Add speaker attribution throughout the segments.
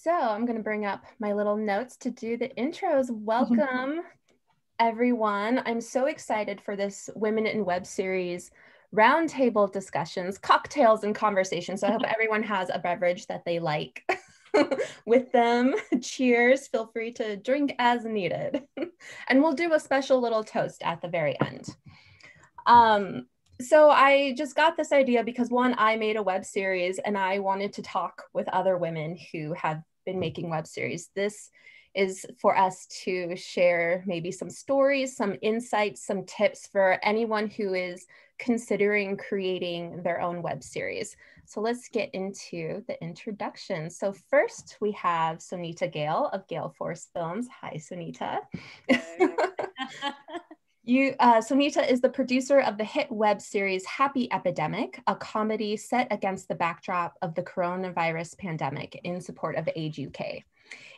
Speaker 1: So I'm going to bring up my little notes to do the intros. Welcome, everyone. I'm so excited for this Women in Web series roundtable discussions, cocktails, and conversations. So I hope everyone has a beverage that they like with them. Cheers. Feel free to drink as needed. And we'll do a special little toast at the very end. So I just got this idea because one, I made a web series and I wanted to talk with other women who have been making web series. This is for us to share maybe some stories, some insights, some tips for anyone who is considering creating their own web series. So let's get into the introduction. So first we have Sonita Gale of Gale Force Films. Hi, Sonita. Sonita is the producer of the hit web series Happy Epidemic, a comedy set against the backdrop of the coronavirus pandemic in support of Age UK.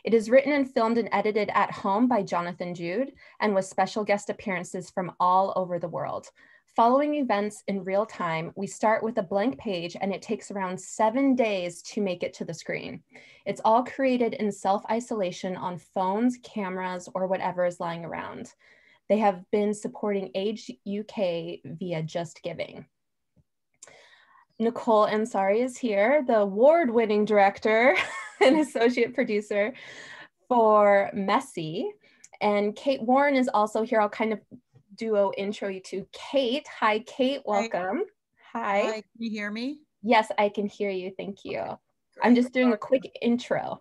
Speaker 1: It is written and filmed and edited at home by Jonathan Jude and with special guest appearances from all over the world. Following events in real time, we start with a blank page and it takes around 7 days to make it to the screen. It's all created in self-isolation on phones, cameras, or whatever is lying around. They have been supporting Age UK via Just Giving. Nicole Ansari is here, the award-winning director and associate producer for Messy. And Kate Warren is also here. I'll kind of duo intro you to Kate. Hi, Kate, welcome. Hi.
Speaker 2: Hi, can you hear me?
Speaker 1: Yes, I can hear you, thank you.
Speaker 2: Okay,
Speaker 1: I'm just doing a quick intro.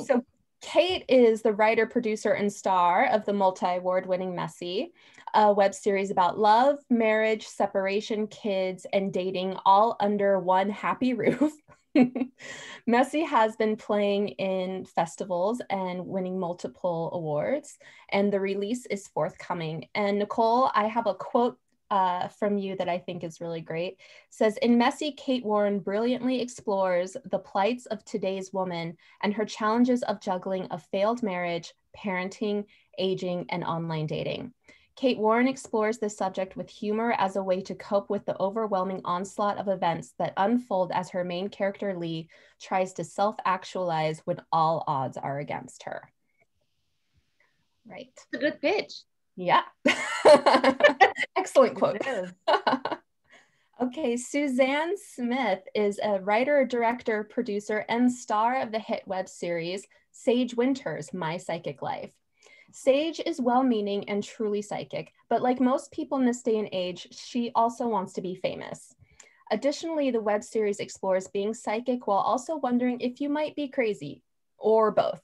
Speaker 1: So Kate is the writer, producer, and star of the multi-award winning Messy, a web series about love, marriage, separation, kids, and dating all under one happy roof. Messy has been playing in festivals and winning multiple awards, and the release is forthcoming. And Nicole, I have a quote from you that I think is really great. It says, in Messy, Kate Warren brilliantly explores the plights of today's woman and her challenges of juggling a failed marriage, parenting, aging, and online dating. Kate Warren explores this subject with humor as a way to cope with the overwhelming onslaught of events that unfold as her main character, Lee, tries to self-actualize when all odds are against her. Right.
Speaker 3: It's a good pitch.
Speaker 1: Yeah. Excellent quote. Okay, Suzanne Smith is a writer, director, producer, and star of the hit web series Sage Winter's My Psychic Life. Sage is well-meaning and truly psychic, but like most people in this day and age, she also wants to be famous. Additionally, the web series explores being psychic while also wondering if you might be crazy, or both.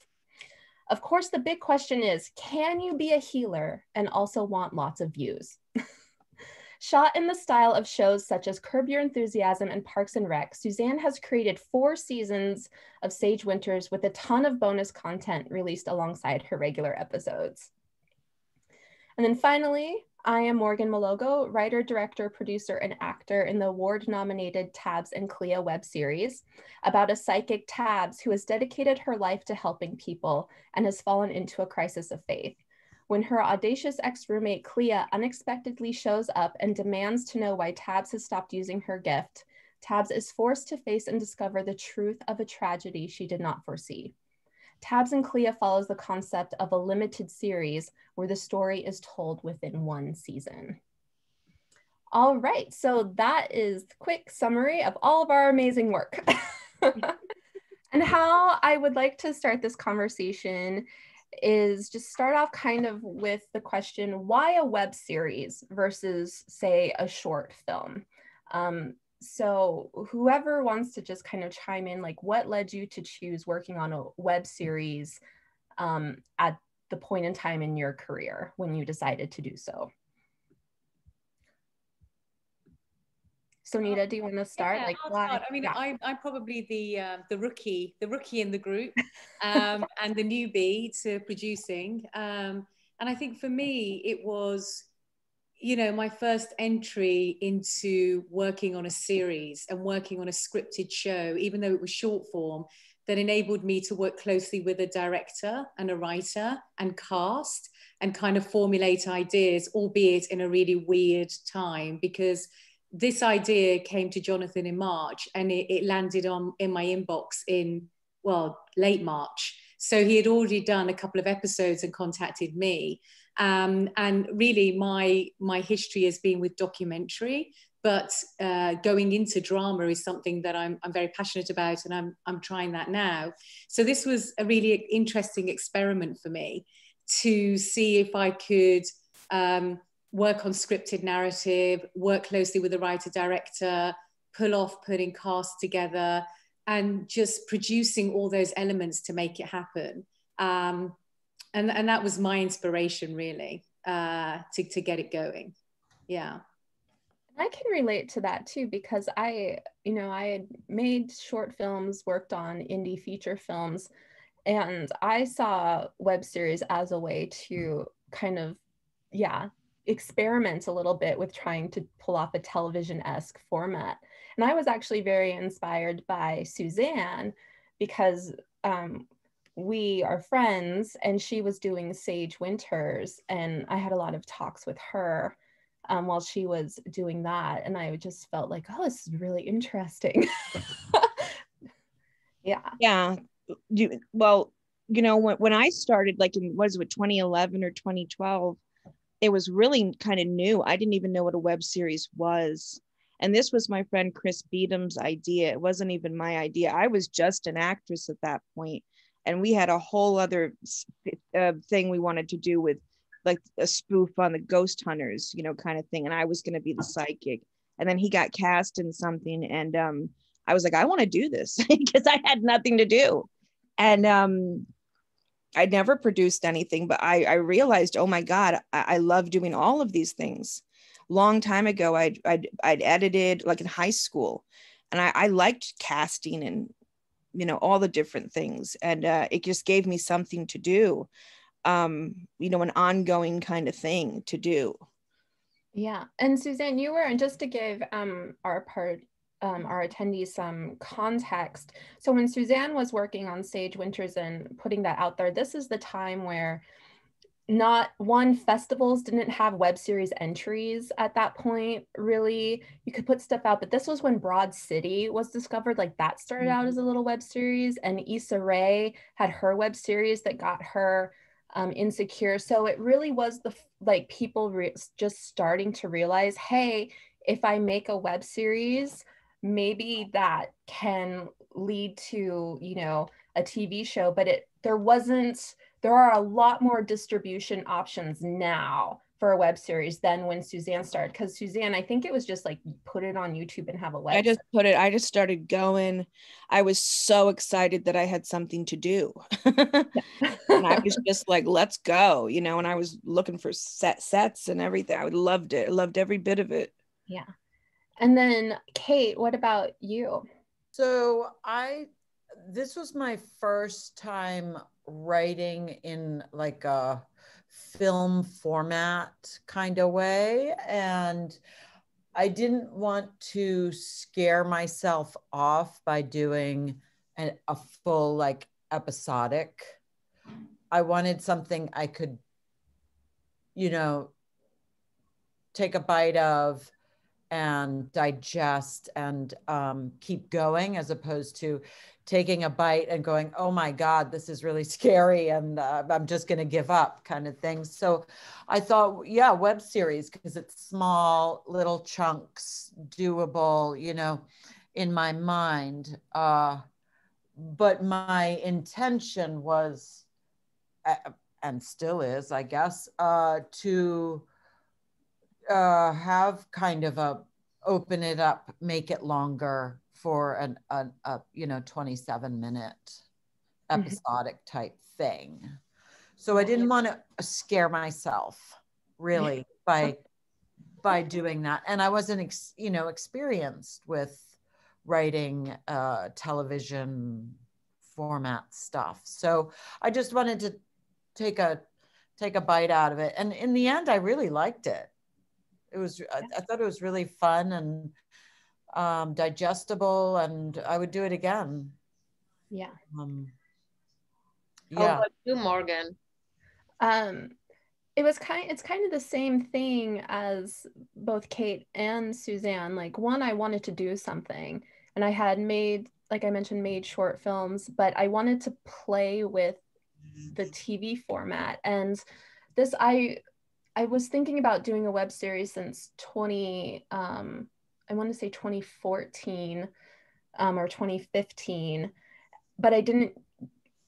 Speaker 1: Of course, the big question is, can you be a healer and also want lots of views? Shot in the style of shows such as Curb Your Enthusiasm and Parks and Rec, Suzanne has created 4 seasons of Sage Winters with a ton of bonus content released alongside her regular episodes. And then finally, I am Morgan Millogo, writer, director, producer, and actor in the award-nominated Tabs and Clea web series about a psychic, Tabs, who has dedicated her life to helping people and has fallen into a crisis of faith. When her audacious ex-roommate Clea unexpectedly shows up and demands to know why Tabs has stopped using her gift, Tabs is forced to face and discover the truth of a tragedy she did not foresee. Tabs and Clea follows the concept of a limited series where the story is told within 1 season. All right, so that is a quick summary of all of our amazing work. And how I would like to start this conversation is just start off kind of with the question, why a web series versus, say, a short film? So whoever wants to just kind of chime in, like what led you to choose working on a web series at the point in time in your career when you decided to do so? Sonita, do you want to start?
Speaker 3: Yeah,
Speaker 1: like,
Speaker 3: I'll
Speaker 1: why?
Speaker 3: start. I mean,
Speaker 1: Yeah.
Speaker 3: I'm probably the rookie in the group, and the newbie to producing. And I think for me, it was, you know, my first entry into working on a series and working on a scripted show, even though it was short form, that enabled me to work closely with a director and a writer and cast and kind of formulate ideas, albeit in a really weird time, because this idea came to Jonathan in March and it landed in my inbox in well, late March. So he had already done a couple of episodes and contacted me. And really my history has been with documentary, but going into drama is something that I'm very passionate about, and I'm trying that now. So this was a really interesting experiment for me to see if I could work on scripted narrative, work closely with the writer director, pull off putting casts together, and just producing all those elements to make it happen. And that was my inspiration, really, to get it going. Yeah.
Speaker 1: I can relate to that too, because I had made short films, worked on indie feature films, and I saw web series as a way to kind of, experiment a little bit with trying to pull off a television-esque format. And I was actually very inspired by Suzanne because we are friends, and she was doing Sage Winters, and I had a lot of talks with her while she was doing that. And I just felt like, oh, this is really interesting. Yeah.
Speaker 2: Yeah. When I started, like in, what is it, 2011 or 2012, it was really kind of new. I didn't even know what a web series was. And this was my friend Chris Beadham's idea. It wasn't even my idea. I was just an actress at that point. And we had a whole other thing we wanted to do with like a spoof on the ghost hunters, kind of thing. And I was going to be the psychic. And then he got cast in something. And I was like, I want to do this because I had nothing to do. And I never produced anything, but I realized, oh my God, I love doing all of these things. Long time ago, I'd edited like in high school, and I liked casting and, all the different things. And it just gave me something to do, an ongoing kind of thing to do.
Speaker 1: Yeah. And Suzanne, you were, and just to give our attendees some context. So when Suzanne was working on Sage Winters and putting that out there, this is the time where festivals didn't have web series entries at that point. Really, you could put stuff out, but this was when Broad City was discovered. Like that started out as a little web series, and Issa Rae had her web series that got her Insecure. So it really was people just starting to realize, hey, if I make a web series, maybe that can lead to, a TV show. But there are a lot more distribution options now for a web series than when Suzanne started. Because Suzanne, I think it was just like put it on YouTube and have a website.
Speaker 2: I just started going. I was so excited that I had something to do. And I was just like, let's go, and I was looking for sets and everything. I loved it. I loved every bit of it.
Speaker 1: Yeah. And then Kate, what about you?
Speaker 4: So this was my first time writing in like a film format kind of way. And I didn't want to scare myself off by doing a full like episodic. I wanted something I could, take a bite of and digest and keep going, as opposed to taking a bite and going, oh my God, this is really scary and I'm just going to give up kind of thing. So I thought, yeah, web series, because it's small, little chunks, doable, in my mind. But my intention was, and still is, I guess, to have kind of open it up, make it longer for a 27-minute episodic type thing. So I didn't want to scare myself really by doing that. And I wasn't, experienced with writing television format stuff. So I just wanted to take a bite out of it. And in the end, I really liked it. I thought it was really fun and digestible, and I would do it again.
Speaker 1: Yeah.
Speaker 5: How about you, Morgan?
Speaker 1: It's kind of the same thing as both Kate and Suzanne. Like, one, I wanted to do something, and I had made like I mentioned, made short films, but I wanted to play with the TV format. And this, I was thinking about doing a web series since I want to say 2014 or 2015, but I didn't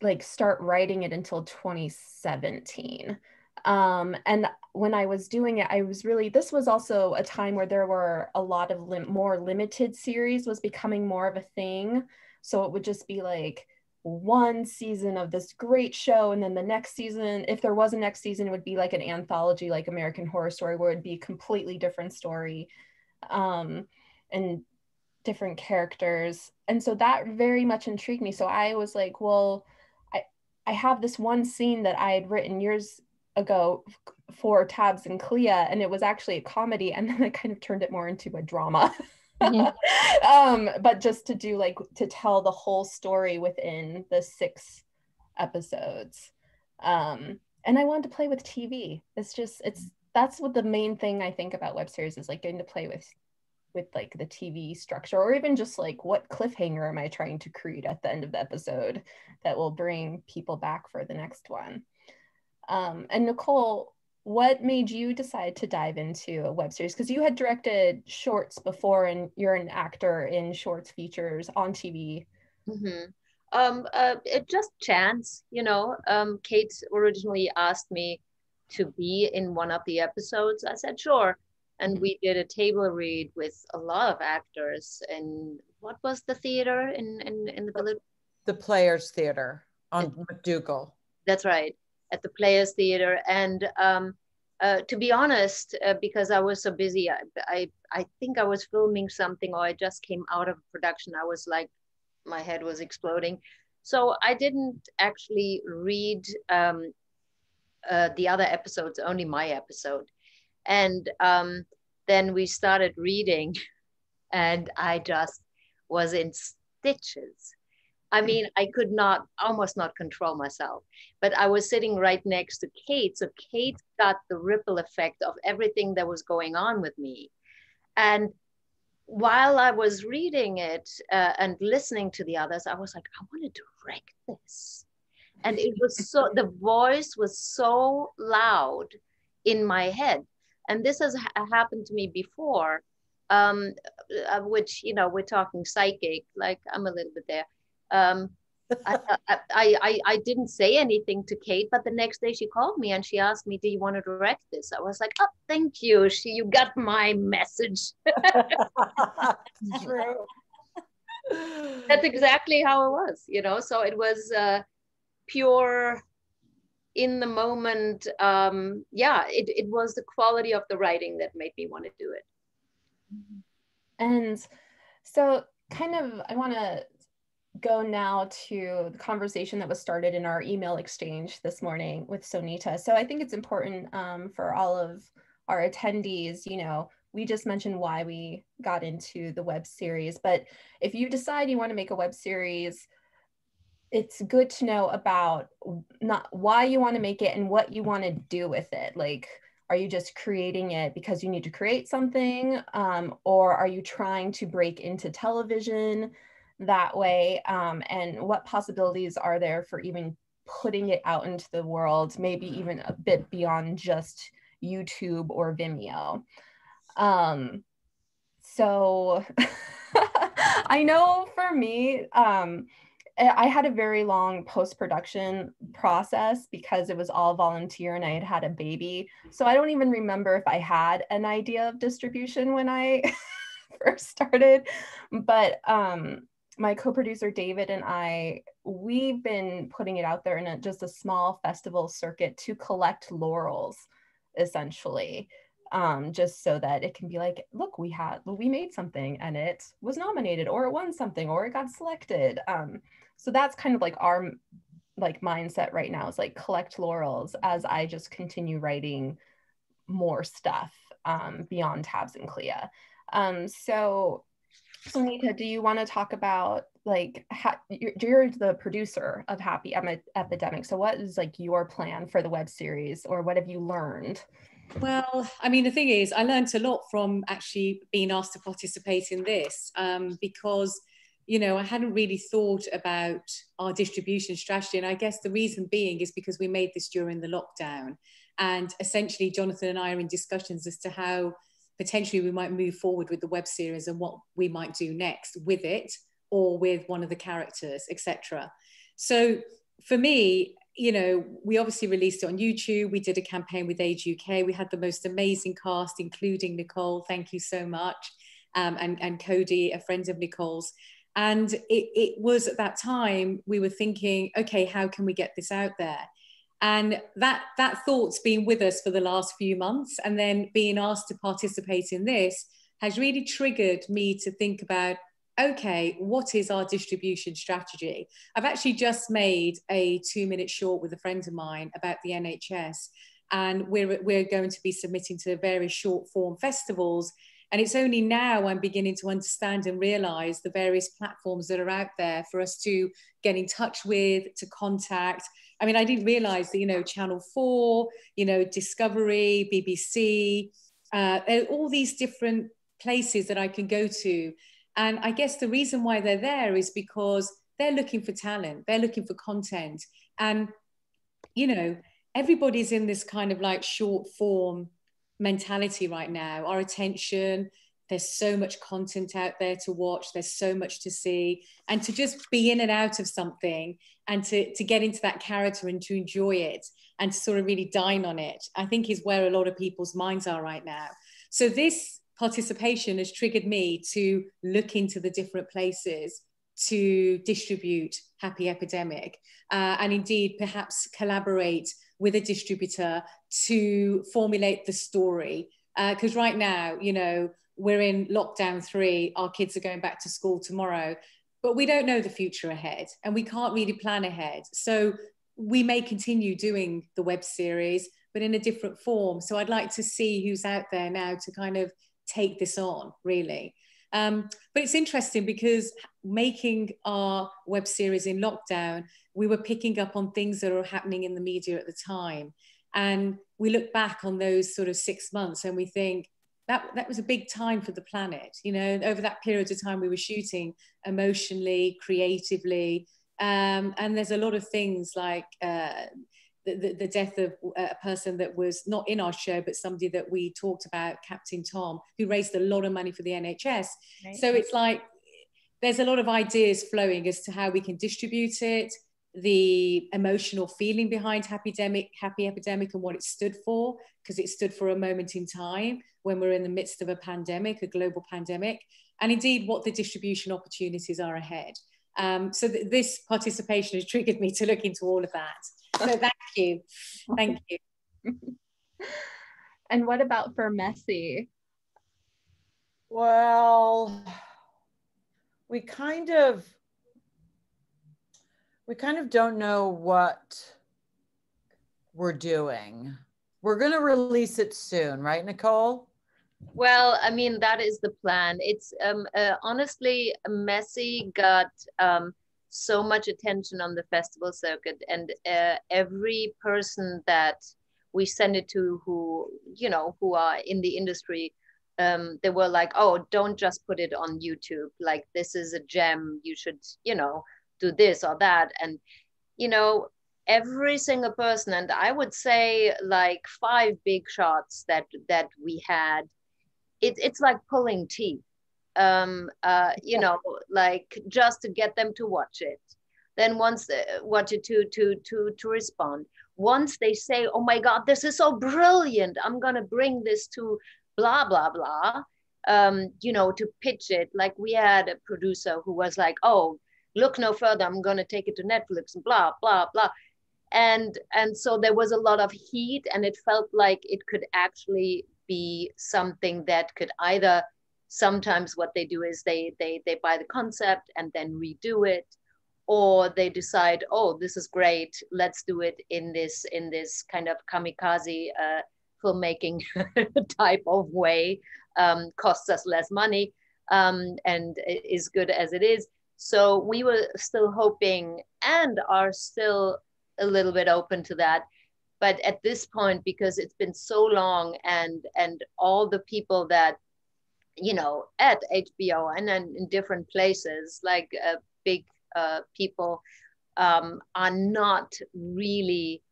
Speaker 1: like start writing it until 2017. And when I was doing it, this was also a time where there were a lot of more limited series was becoming more of a thing. So it would just be like one season of this great show, and then the next season, if there was a next season, it would be like an anthology like American Horror Story, where it'd be a completely different story and different characters. And so that very much intrigued me. So I was like, well, I have this one scene that I had written years ago for Tabs and Clea, and it was actually a comedy, and then I kind of turned it more into a drama. But just to tell the whole story within the 6 episodes. And I wanted to play with TV. That's what the main thing I think about web series is, like getting to play with like the TV structure, or even just like what cliffhanger am I trying to create at the end of the episode that will bring people back for the next one. And Nicole, what made you decide to dive into a web series? Because you had directed shorts before, and you're an actor in shorts features on TV.
Speaker 5: It just chance, Kate originally asked me to be in one of the episodes. I said, sure. And we did a table read with a lot of actors. And what was the theater in the village?
Speaker 4: The Players Theater on MacDougall.
Speaker 5: That's right, at the Players Theater. And to be honest, because I was so busy, I think I was filming something, or I just came out of production. I was like, my head was exploding. So I didn't actually read the other episodes, only my episode. And then we started reading, and I just was in stitches. I mean, I could almost not control myself, but I was sitting right next to Kate. So Kate got the ripple effect of everything that was going on with me. And while I was reading it and listening to the others, I was like, I want to direct this. And it was the voice was so loud in my head. And this has happened to me before, which, we're talking psychic, like I'm a little bit there. I didn't say anything to Kate, but the next day she called me and she asked me, do you want to direct this? I was like, oh, thank you. You got my message.
Speaker 4: True.
Speaker 5: That's exactly how it was, so it was pure in the moment. It was the quality of the writing that made me want to do it.
Speaker 1: And so I want to go now to the conversation that was started in our email exchange this morning with Sonita. So I think it's important for all of our attendees, we just mentioned why we got into the web series, but if you decide you want to make a web series, it's good to know about not why you want to make it and what you want to do with it. Like, are you just creating it because you need to create something? Or are you trying to break into television that way? And what possibilities are there for even putting it out into the world, maybe even a bit beyond just YouTube or Vimeo? So I know for me, I had a very long post-production process because it was all volunteer and I had a baby. So I don't even remember if I had an idea of distribution when I first started. But my co-producer David and we've been putting it out there in just a small festival circuit to collect laurels, essentially. Just so that it can be like, look, we made something and it was nominated, or it won something, or it got selected. So that's kind of like our mindset right now, is like collect laurels as I just continue writing more stuff beyond Tabs and Clea. So Sonita, do you want to talk about you're the producer of Happy Epidemic. So what is your plan for the web series, or what have you learned?
Speaker 3: Well, I mean, the thing is, I learned a lot from actually being asked to participate in this because, I hadn't really thought about our distribution strategy. And I guess the reason being is because we made this during the lockdown. And essentially, Jonathan and I are in discussions as to how potentially we might move forward with the web series and what we might do next with it, or with one of the characters, etc. So for me, we obviously released it on YouTube. We did a campaign with Age UK. We had the most amazing cast, including Nicole. Thank you so much. And Cody, a friend of Nicole's. And it was at that time, we were thinking, okay, how can we get this out there? And that thought's been with us for the last few months. And then being asked to participate in this has really triggered me to think about, okay, what is our distribution strategy? I've actually just made a 2-minute short with a friend of mine about the NHS. And we're going to be submitting to various short form festivals. And it's only now I'm beginning to understand and realize the various platforms that are out there for us to get in touch with, to contact. I mean, I didn't realize that, Channel 4, Discovery, BBC, all these different places that I can go to. And I guess the reason why they're there is because they're looking for talent, they're looking for content. And, everybody's in this kind of like short form mentality right now. Our attention, there's so much content out there to watch, there's so much to see, and to just be in and out of something and to get into that character and to enjoy it and to sort of really dine on it, I think is where a lot of people's minds are right now. So this participation has triggered me to look into the different places to distribute Happy Epidemic, and indeed perhaps collaborate with a distributor to formulate the story. Because right now, we're in lockdown 3, our kids are going back to school tomorrow, but we don't know the future ahead and we can't really plan ahead. So we may continue doing the web series, but in a different form. So I'd like to see who's out there now to kind of take this on, really. But it's interesting because making our web series in lockdown, we were picking up on things that are happening in the media at the time. And we look back on those sort of 6 months and we think that was a big time for the planet. Over that period of time we were shooting emotionally, creatively. And there's a lot of things like the death of a person that was not in our show, but somebody that we talked about, Captain Tom, who raised a lot of money for the NHS. Right. So it's like, there's a lot of ideas flowing as to how we can distribute it, the emotional feeling behind Happy Epidemic and what it stood for, because it stood for a moment in time when we're in the midst of a pandemic, a global pandemic, and indeed what the distribution opportunities are ahead. So this participation has triggered me to look into all of that. So thank you. Thank you.
Speaker 1: And what about for Messy?
Speaker 4: Well, we kind of don't know what we're doing. We're going to release it soon, right, Nicole?
Speaker 5: Well, I mean, that is the plan. It's honestly, Messy got so much attention on the festival circuit, and every person that we send it to who are in the industry, they were like, oh, don't just put it on YouTube. Like, this is a gem. You should, do this or that. And, every single person, and I would say like 5 big shots that we had, it's like pulling teeth, like just to get them to watch it. Then once watch it to respond. Once they say, oh my God, this is so brilliant, I'm gonna bring this to blah, blah, blah, to pitch it. Like, we had a producer who was like, oh, look no further, I'm gonna take it to Netflix and blah, blah, blah. And so there was a lot of heat, and it felt like it could actually be something that could either, sometimes what they do is they buy the concept and then redo it, or they decide, oh, this is great, let's do it in this kind of kamikaze filmmaking type of way, costs us less money, and is good as it is. So we were still hoping, and are still a little bit open to that. But at this point, because it's been so long, and all the people that, you know, at HBO and then in different places, like big people are not really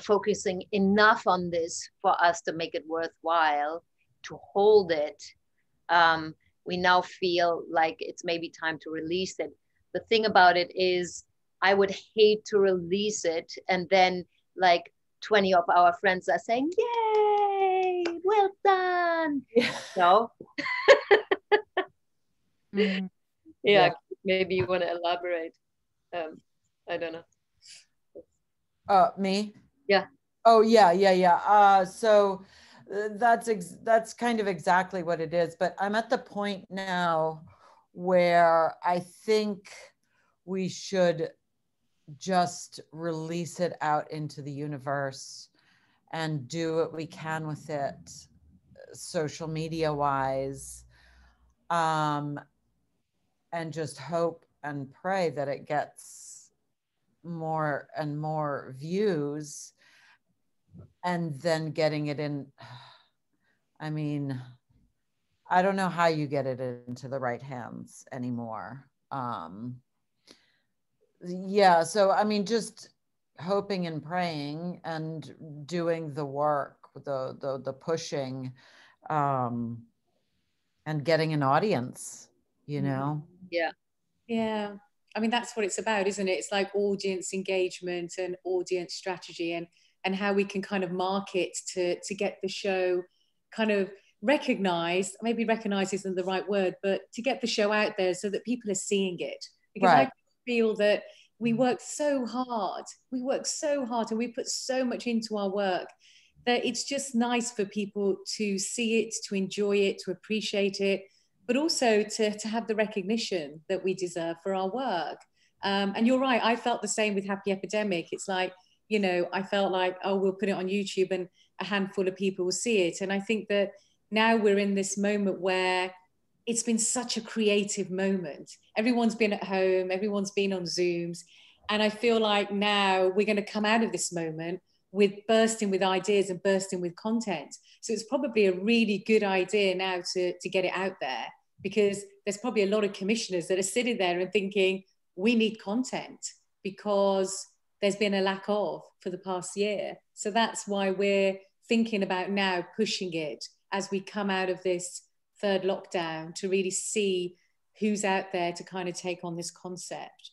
Speaker 5: focusing enough on this for us to make it worthwhile to hold it. We now feel like it's maybe time to release it. The thing about it is, I would hate to release it and then like 20 of our friends are saying, "Yay, well done." No.
Speaker 1: Mm.
Speaker 5: Yeah, maybe you want to elaborate. I don't know.
Speaker 4: Me?
Speaker 5: Yeah.
Speaker 4: Oh, yeah. So that's kind of exactly what it is. But I'm at the point now where I think we should just release it out into the universe and do what we can with it, social media wise, and just hope and pray that it gets more and more views, and then getting it in. I mean, I don't know how you get it into the right hands anymore. Yeah, so I mean, just hoping and praying and doing the work, the pushing, and getting an audience, you know.
Speaker 3: Yeah, I mean, that's what it's about, isn't it? It's like audience engagement and audience strategy, and how we can kind of market to get the show kind of recognized. Maybe recognized isn't the right word, but to get the show out there so that people are seeing it. Because
Speaker 4: Right.
Speaker 3: I feel that we work so hard, and we put so much into our work that it's just nice for people to see it, to enjoy it, to appreciate it, but also to have the recognition that we deserve for our work. And you're right, I felt the same with Happy Epidemic. It's like, you know, I felt like, oh, we'll put it on YouTube and a handful of people will see it. And I think that now we're in this moment where it's been such a creative moment. Everyone's been at home, everyone's been on Zooms. And I feel like now we're going to come out of this moment with bursting with ideas and bursting with content. So it's probably a really good idea now to get it out there, because there's probably a lot of commissioners that are sitting there and thinking, we need content because there's been a lack of for the past year. So that's why we're thinking about now pushing it as we come out of this third lockdown, to really see who's out there to kind of take on this concept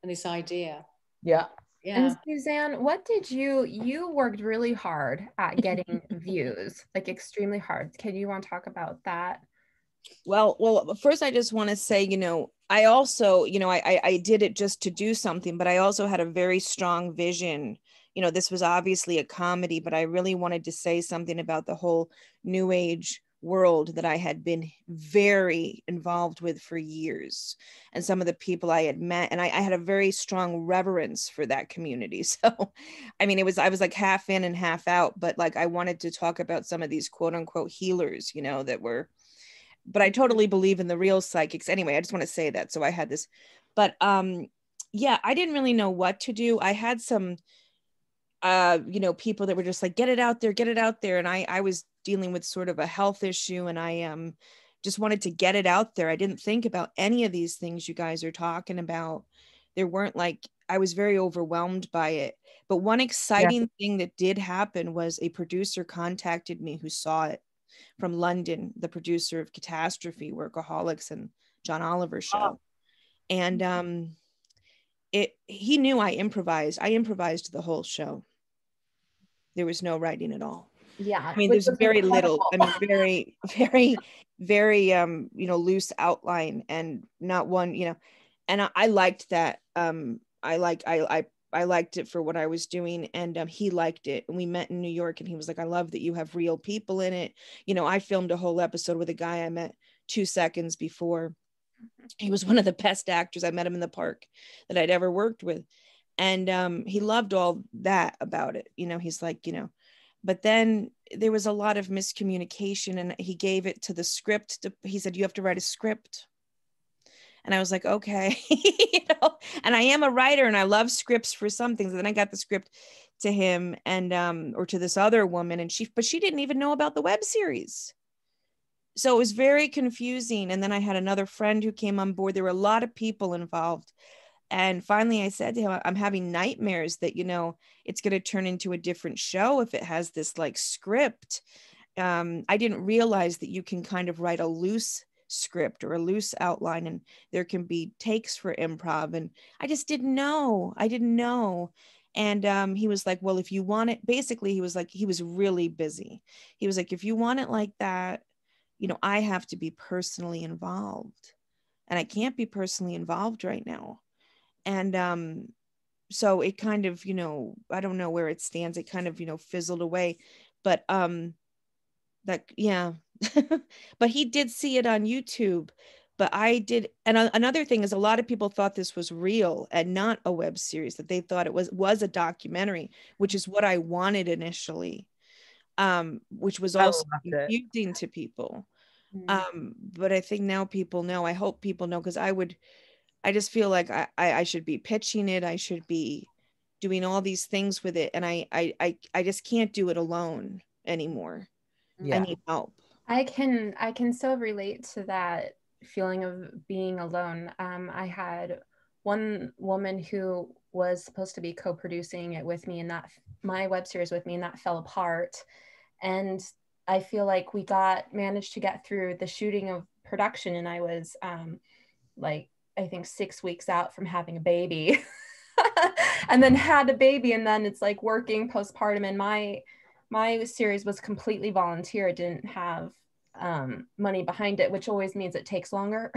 Speaker 3: and this idea.
Speaker 4: Yeah.
Speaker 1: And Suzanne, what did you worked really hard at getting views, like extremely hard. You want to talk about that?
Speaker 2: Well, first I just want to say, you know, I also, you know, I did it just to do something, but I also had a very strong vision. You know, this was obviously a comedy, but I really wanted to say something about the whole new age world that I had been very involved with for years, and some of the people I had met, and I had a very strong reverence for that community. So, I mean, I was like half in and half out, but like I wanted to talk about some of these quote unquote healers, you know, that were, but I totally believe in the real psychics. Anyway, I just want to say that. So I had this, but yeah, I didn't really know what to do. I had some you know, people that were just like, get it out there. And I was dealing with sort of a health issue, and I just wanted to get it out there. I didn't think about any of these things you guys are talking about. There weren't like, I was very overwhelmed by it. But one exciting thing that did happen was a producer contacted me who saw it from London, the producer of Catastrophe, Workaholics, and John Oliver show. And he knew I improvised the whole show. There was no writing at all.
Speaker 1: Yeah.
Speaker 2: I mean, there's very little. I mean, very you know, loose outline and not one, you know, and I liked that. I liked it for what I was doing, and he liked it. And we met in New York, and he was like, I love that you have real people in it. You know, I filmed a whole episode with a guy I met 2 seconds before. He was one of the best actors. I met him in the park that I'd ever worked with. And he loved all that about it. You know, he's like, you know, but then there was a lot of miscommunication, and he gave it to the script. He said, you have to write a script. And I was like, okay, you know, and I am a writer and I love scripts for some things. And then I got the script to him and, or to this other woman, and she didn't even know about the web series. so it was very confusing. And then I had another friend who came on board. There were a lot of people involved. And finally I said to him, I'm having nightmares that, you know, it's going to turn into a different show if it has this like script. I didn't realize that you can kind of write a loose script or a loose outline, and there can be takes for improv. And I just didn't know. I didn't know. And he was like, well, if you want it, basically, he was like, he was really busy. He was like, if you want it like that, you know, I have to be personally involved. And I can't be personally involved right now. And so it kind of, you know, I don't know where it stands. It kind of, you know, fizzled away. But that, yeah. But he did see it on YouTube. But I did, and another thing is, a lot of people thought this was real and not a web series, that they thought it was a documentary, which is what I wanted initially, which was also confusing to people. But I think now people know. I hope people know, because I just feel like I should be pitching it. I should be doing all these things with it, and I just can't do it alone anymore.
Speaker 4: Yeah.
Speaker 2: I need help.
Speaker 1: I can so relate to that feeling of being alone. I had one woman who was supposed to be co-producing it with me, and that my web series with me, and that fell apart. And I feel like we managed to get through the shooting of production, and I was like, I think 6 weeks out from having a baby. And then had a baby, and then it's like working postpartum, and my series was completely volunteer. It didn't have money behind it, which always means it takes longer.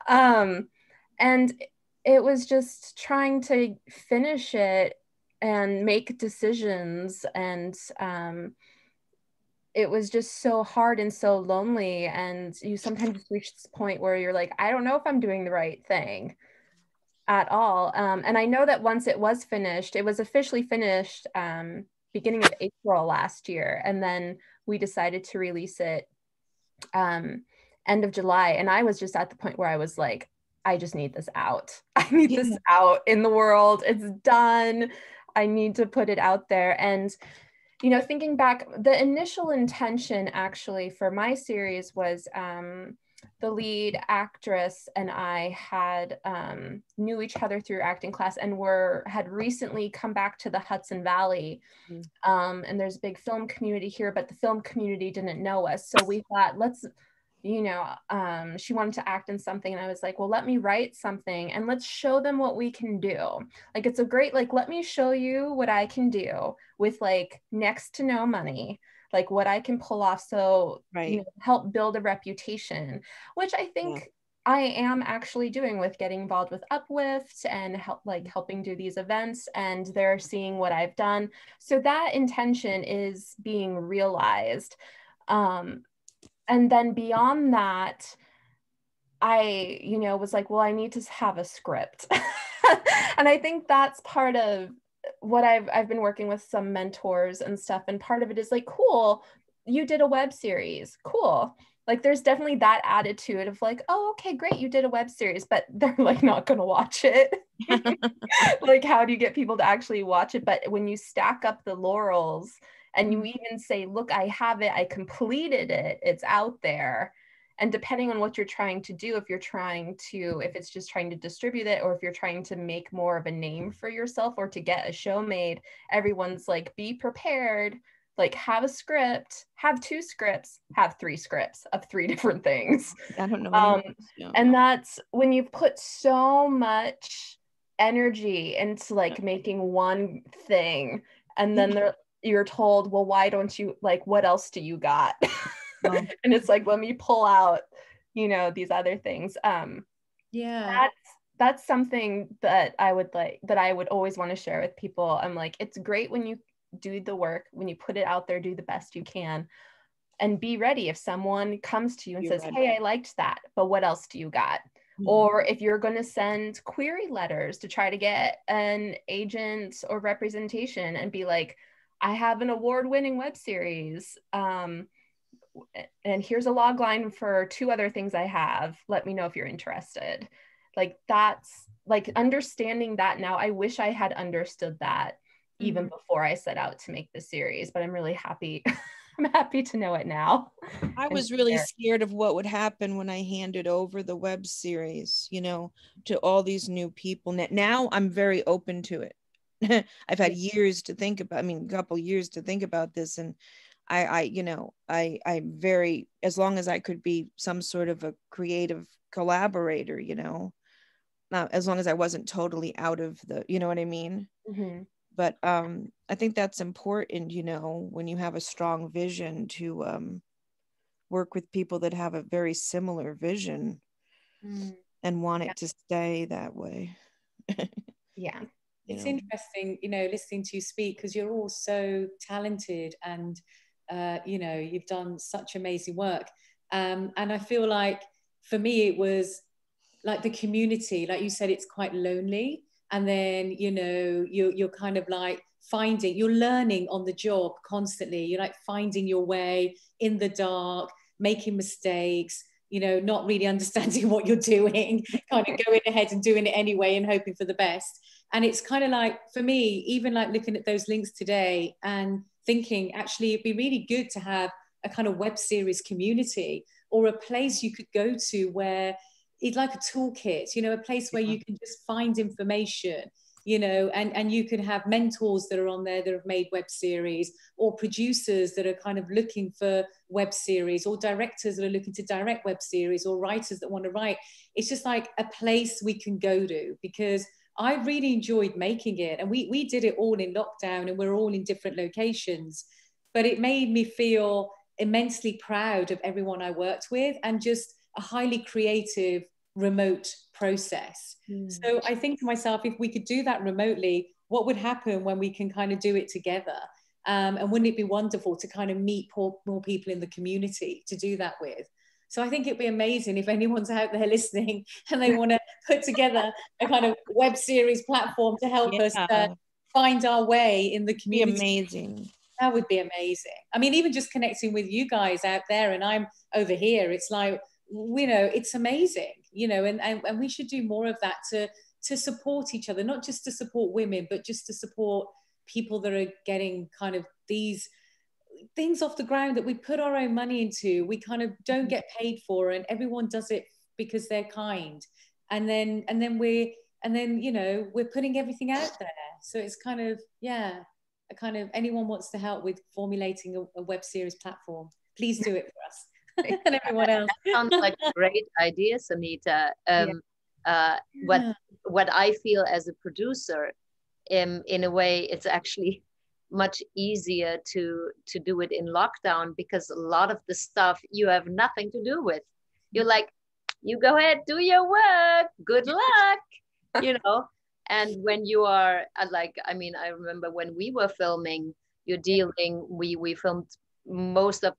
Speaker 1: And it was just trying to finish it and make decisions, and it was just so hard and so lonely. And you sometimes reach this point where you're like, I don't know if I'm doing the right thing at all. And I know that once it was finished, it was officially finished beginning of April last year. And then we decided to release it end of July. And I was just at the point where I was like, I just need this out. I need this out in the world. It's done. I need to put it out there. And, you know, thinking back, the initial intention actually for my series was the lead actress and I had knew each other through acting class, and had recently come back to the Hudson Valley. And there's a big film community here, but the film community didn't know us. So we thought, let's, you know, she wanted to act in something, and I was like, well, let me write something and let's show them what we can do. Like, it's a great, like, let me show you what I can do with like next to no money, like what I can pull off. So, you know, help build a reputation, which I think I am actually doing with getting involved with UPWIFT and helping do these events, and they're seeing what I've done. So that intention is being realized. And then beyond that, I, you know, was like, well, I need to have a script. And I think that's part of what I've been working with some mentors and stuff. And part of it is like, cool, you did a web series. Cool. Like, there's definitely that attitude of like, oh, okay, great, you did a web series, but they're like not going to watch it. Like, how do you get people to actually watch it? But when you stack up the laurels and you even say, look, I have it, I completed it, it's out there. And depending on what you're trying to do, if it's just trying to distribute it, or if you're trying to make more of a name for yourself or to get a show made, everyone's like, be prepared, like have a script, have 2 scripts, have 3 scripts of 3 different things.
Speaker 2: I don't know.
Speaker 1: And that's when you put so much energy into like making one thing, and then you're told, well, why don't you, like, what else do you got? And it's like, let me pull out, you know, these other things. That's something that I would always want to share with people. I'm like, it's great when you do the work, when you put it out there, do the best you can, and be ready if someone comes to you and says, hey, I liked that, but what else do you got? Or if you're going to send query letters to try to get an agent or representation and be like, I have an award-winning web series, and here's a log line for 2 other things I have. Let me know if you're interested. Like, that's like understanding that now. I wish I had understood that even before I set out to make the series, but I'm really happy I'm happy to know it now.
Speaker 2: I was really scared of what would happen when I handed over the web series, you know, to all these new people. Now I'm very open to it. I've had years to think about, I mean, a couple years to think about this. And I'm very, as long as I could be some sort of a creative collaborator, you know, as long as I wasn't totally out of the, you know what I mean?
Speaker 1: Mm-hmm.
Speaker 2: But I think that's important, you know, when you have a strong vision to work with people that have a very similar vision and want it to stay that way.
Speaker 1: Yeah.
Speaker 3: It's interesting, you know, listening to you speak, because you're all so talented and, you know, you've done such amazing work. And I feel like for me, it was like the community, like you said, it's quite lonely. And then, you know, you're kind of like you're learning on the job constantly. You're like finding your way in the dark, making mistakes, you know, not really understanding what you're doing, kind of going ahead and doing it anyway and hoping for the best. And it's kind of like, for me, even like looking at those links today and thinking, actually, it'd be really good to have a kind of web series community or a place you could go to where it's like a toolkit, you know, a place where you can just find information, you know, and you can have mentors that are on there that have made web series, or producers that are kind of looking for web series, or directors that are looking to direct web series, or writers that want to write. It's just like a place we can go to, because I really enjoyed making it. And we did it all in lockdown, and we're all in different locations, but it made me feel immensely proud of everyone I worked with, and just a highly creative remote process. So I think to myself, if we could do that remotely, what would happen when we can kind of do it together? And wouldn't it be wonderful to kind of meet more people in the community to do that with? So I think it'd be amazing if anyone's out there listening and they want to put together a kind of web series platform to help us find our way in the community.
Speaker 2: Be amazing.
Speaker 3: That would be amazing. I mean, even just connecting with you guys out there and I'm over here, it's like, you know, it's amazing, you know, and we should do more of that to support each other, not just to support women, but just to support people that are getting kind of these things off the ground that we put our own money into, we kind of don't get paid for, and everyone does it because they're kind. And then you know, we're putting everything out there. So it's kind of, yeah, a kind of, anyone wants to help with formulating a web series platform, please do it for us. And everyone else.
Speaker 5: That sounds like a great idea, Sonita. What I feel as a producer, in a way, it's actually much easier to do it in lockdown, because a lot of the stuff you have nothing to do with. You're like, you go ahead, do your work, good luck, you know. And when you are like, I mean, I remember when we were filming, we filmed most of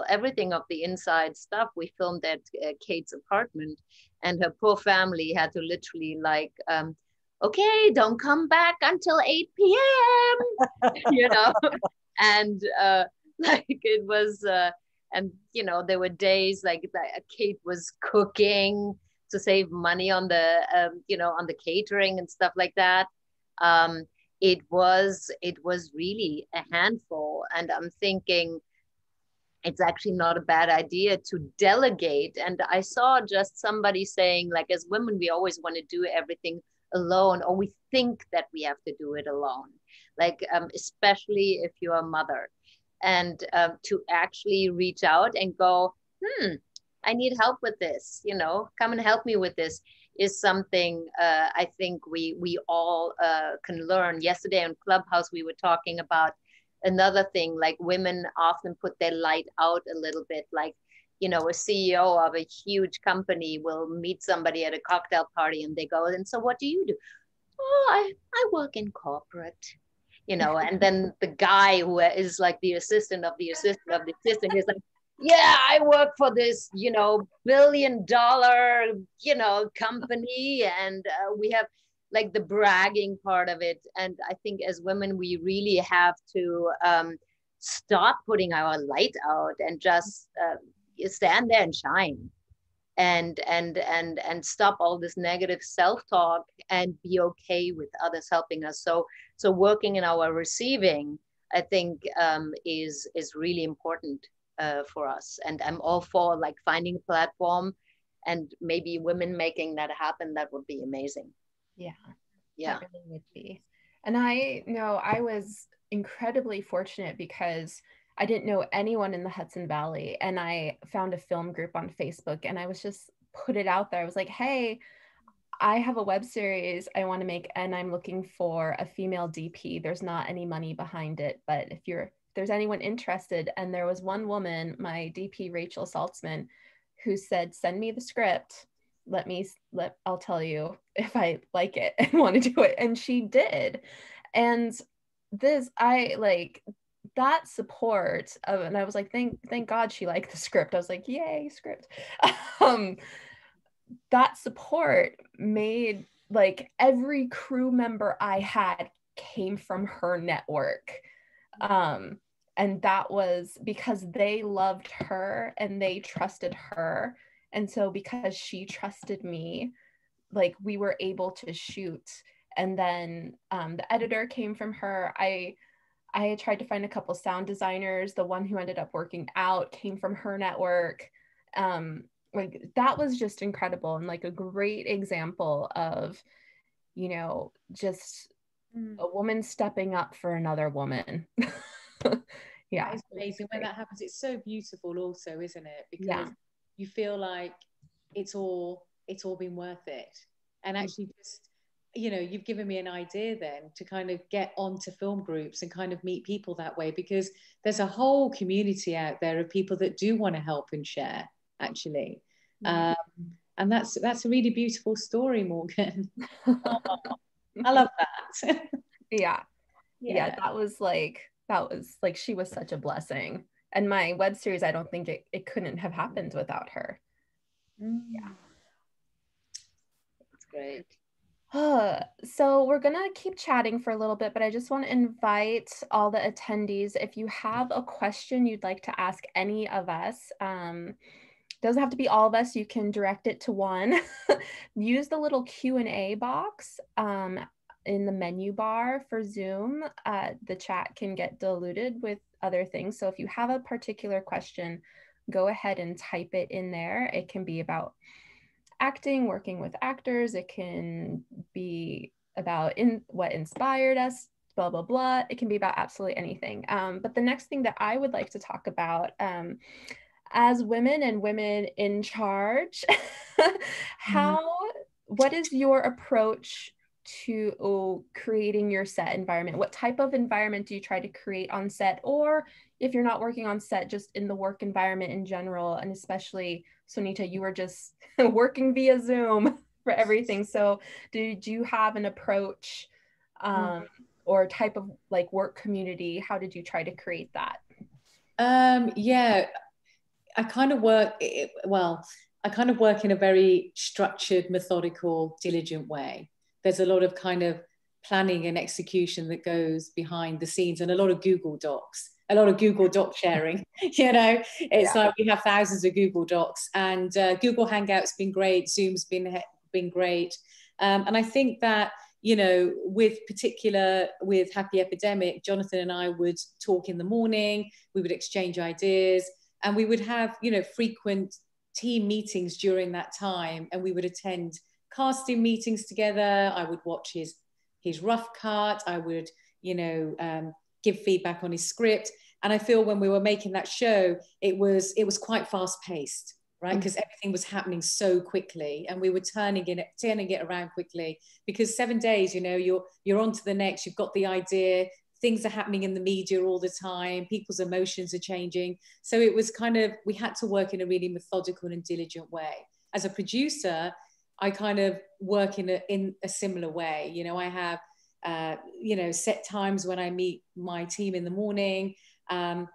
Speaker 5: everything of the inside stuff. We filmed at Kate's apartment, and her poor family had to literally like, okay, don't come back until 8 p.m. you know, and like it was, and you know, there were days like Kate was cooking to save money on the, you know, on the catering and stuff like that. It was really a handful, and I'm thinking it's actually not a bad idea to delegate. And I saw just somebody saying, like, as women, we always want to do everything alone, or we think that we have to do it alone, like especially if you're a mother, and to actually reach out and go, I need help with this, you know, come and help me with this, is something I think we all can learn. Yesterday on Clubhouse, we were talking about another thing, like women often put their light out a little bit, like, you know, a CEO of a huge company will meet somebody at a cocktail party and they go, and so what do you do? Oh, I work in corporate, you know. And then the guy who is like the assistant of the assistant of the assistant is like, yeah, I work for this, you know, $1 billion, you know, company. And we have like the bragging part of it. And I think as women, we really have to stop putting our light out and just stand there and shine, and stop all this negative self-talk and be okay with others helping us. So working in our receiving, I think is really important for us. And I'm all for like finding a platform and maybe women making that happen. That would be amazing.
Speaker 1: Yeah.
Speaker 5: Yeah.
Speaker 1: That really would be. And I know I was incredibly fortunate because I didn't know anyone in the Hudson Valley, and I found a film group on Facebook, and I was just put it out there. I was like, hey, I have a web series I want to make, and I'm looking for a female DP. There's not any money behind it, but if there's anyone interested. And there was one woman, my DP, Rachel Saltzman, who said, send me the script. I'll tell you if I like it and want to do it. And she did. And I like that support of, and I was like, thank God she liked the script. I was like, yay, script. That support made, like, every crew member I had came from her network. And that was because they loved her and they trusted her. And so because she trusted me, like, we were able to shoot. And then the editor came from her. I tried to find a couple sound designers. The one who ended up working out came from her network. Like, that was just incredible, and like a great example of, you know, just a woman stepping up for another woman. Yeah,
Speaker 3: it's amazing when that happens. It's so beautiful also, isn't it? Because you feel like it's all been worth it. And actually, just, you know, you've given me an idea then to kind of get onto film groups and kind of meet people that way, because there's a whole community out there of people that do want to help and share, actually. And that's a really beautiful story, Morgan. Oh, I love that.
Speaker 1: yeah, that was like she was such a blessing. And my web series, I don't think it couldn't have happened without her. Yeah,
Speaker 5: that's great.
Speaker 1: So we're gonna keep chatting for a little bit, but I just want to invite all the attendees, if you have a question you'd like to ask any of us, doesn't have to be all of us, you can direct it to one. Use the little Q&A box in the menu bar for Zoom. The chat can get diluted with other things. So if you have a particular question, go ahead and type it in there. It can be about acting, working with actors. It can be about what inspired us, blah, blah, blah. It can be about absolutely anything. But the next thing that I would like to talk about, as women and women in charge, what is your approach to creating your set environment? What type of environment do you try to create on set? Or if you're not working on set, just in the work environment in general, and especially, Sonita, you were just working via Zoom for everything. So did you have an approach or type of like work community? How did you try to create that?
Speaker 3: Yeah, I kind of work in a very structured, methodical, diligent way. There's a lot of kind of planning and execution that goes behind the scenes, and a lot of Google Docs, a lot of Google Doc sharing. You know, it's like we have thousands of Google Docs, and Google Hangouts been great, Zoom's been great, and I think that, you know, with Happy Epidemic, Jonathan and I would talk in the morning, we would exchange ideas, and we would have, you know, frequent team meetings during that time, and we would attend casting meetings together. I would watch his rough cut. I would, you know, give feedback on his script. And I feel when we were making that show, it was quite fast paced, right? Because everything was happening so quickly, and we were turning it around quickly, because 7 days, you know, you're on to the next. You've got the idea. Things are happening in the media all the time. People's emotions are changing. So it was kind of, we had to work in a really methodical and diligent way. As a producer, I kind of work in a similar way. You know, I have, you know, set times when I meet my team in the morning, and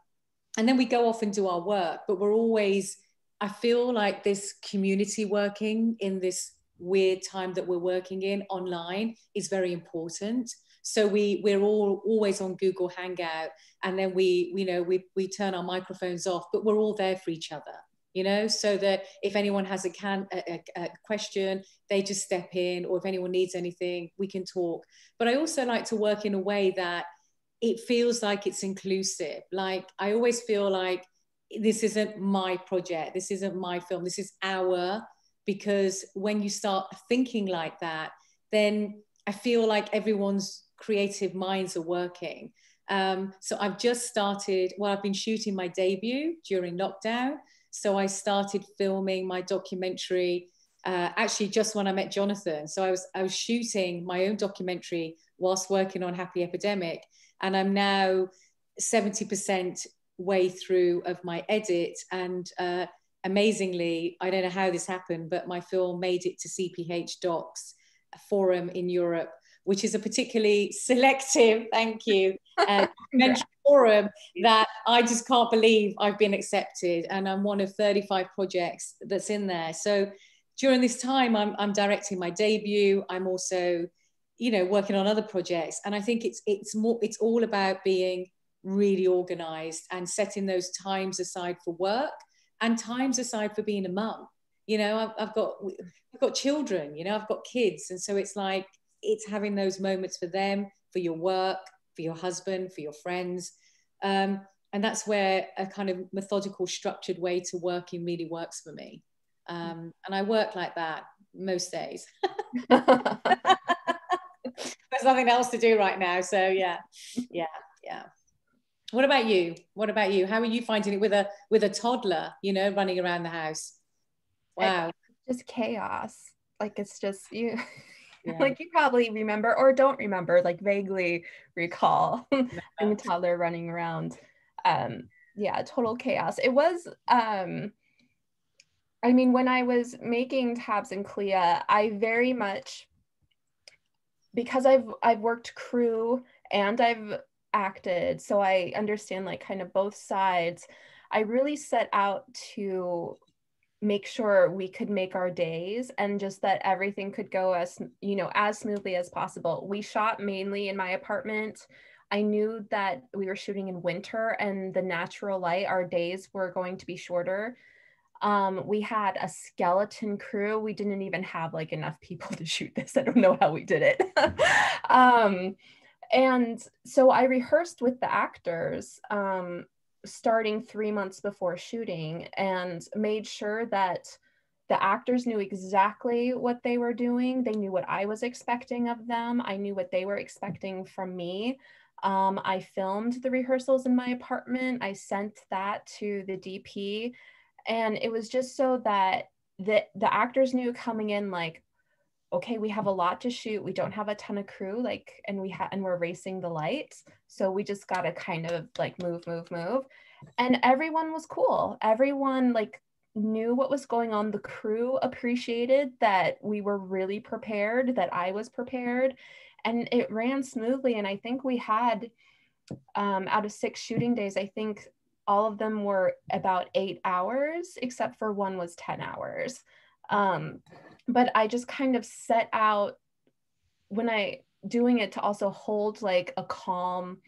Speaker 3: then we go off and do our work. But we're always, I feel like this community working in this weird time that we're working in online is very important. So we're all always on Google Hangout, and then we turn our microphones off, but we're all there for each other, you know, so that if anyone has a question, they just step in, or if anyone needs anything, we can talk. But I also like to work in a way that it feels like it's inclusive. Like I always feel like this isn't my project, this isn't my film, this is our, because when you start thinking like that, then I feel like everyone's creative minds are working. So I've just started, well, I've been shooting my debut during lockdown. So I started filming my documentary actually just when I met Jonathan. So I was shooting my own documentary whilst working on Happy Epidemic. And I'm now 70% way through of my edit. And amazingly, I don't know how this happened, but my film made it to CPH Docs, a forum in Europe, which is a particularly selective, thank you, forum that I just can't believe I've been accepted. And I'm one of 35 projects that's in there. So during this time, I'm directing my debut. I'm also, you know, working on other projects. And I think it's all about being really organized and setting those times aside for work and times aside for being a mum. You know, I've got children, you know, I've got kids. And so it's like, it's having those moments for them, for your work, for your husband, for your friends. And that's where a kind of methodical, structured way to working really works for me. And I work like that most days. There's nothing else to do right now. So yeah. What about you? How are you finding it with a toddler, you know, running around the house? Wow.
Speaker 1: It's just chaos. Like it's just you. Yeah. Like you probably remember or don't remember, like vaguely recall a toddler running around. Yeah, total chaos. It was, I mean, when I was making Tabs and Clea, I very much, because I've worked crew and I've acted, so I understand like kind of both sides. I really set out to make sure we could make our days and just that everything could go as, you know, as smoothly as possible. We shot mainly in my apartment. I knew that we were shooting in winter and the natural light, our days were going to be shorter. We had a skeleton crew. We didn't even have like enough people to shoot this. I don't know how we did it. And so I rehearsed with the actors, starting 3 months before shooting, and made sure that the actors knew exactly what they were doing. They knew what I was expecting of them. I knew what they were expecting from me. I filmed the rehearsals in my apartment. I sent that to the DP, and it was just so that the actors knew coming in, like, okay, we have a lot to shoot. We don't have a ton of crew, like, and we're racing the lights. So we just got to kind of like move. And everyone was cool. Everyone like knew what was going on. The crew appreciated that we were really prepared, that I was prepared, and it ran smoothly. And I think we had, out of 6 shooting days, I think all of them were about 8 hours, except for one was 10 hours. But I just kind of set out when I doing it to also hold like a calm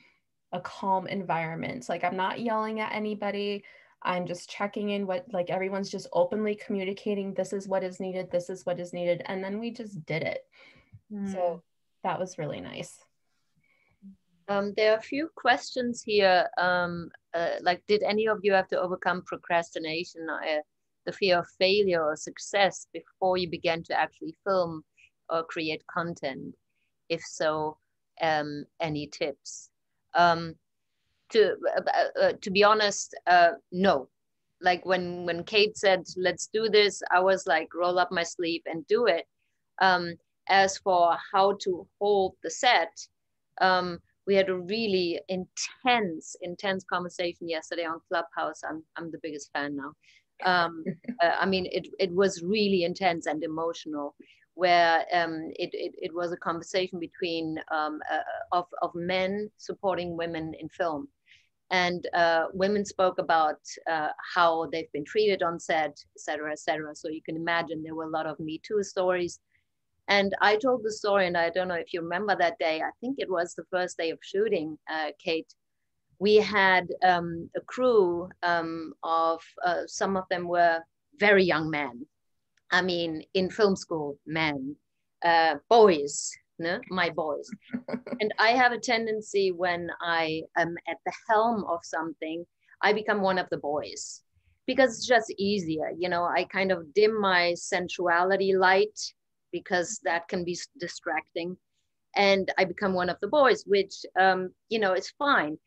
Speaker 1: environment. Like I'm not yelling at anybody. I'm just checking in what, like everyone's just openly communicating, this is what is needed, this is what is needed. And then we just did it. So that was really nice.
Speaker 5: There are a few questions here. Like, did any of you have to overcome procrastination, the fear of failure or success before you began to actually film or create content? If so, any tips? To be honest, no. Like when Kate said, let's do this, I was like, roll up my sleeve and do it. As for how to hold the set, we had a really intense conversation yesterday on Clubhouse. I'm the biggest fan now. I mean, it was really intense and emotional, where it was a conversation between of men supporting women in film, and women spoke about how they've been treated on set, et cetera, et cetera. So you can imagine there were a lot of Me Too stories. And I told the story, and I don't know if you remember that day. I think it was the first day of shooting, Kate. We had a crew of some of them were very young men. I mean, in film school, men, boys, no? My boys. And I have a tendency when I am at the helm of something, I become one of the boys because it's just easier. You know, I kind of dim my sensuality light because that can be distracting. And I become one of the boys, which, you know, is fine.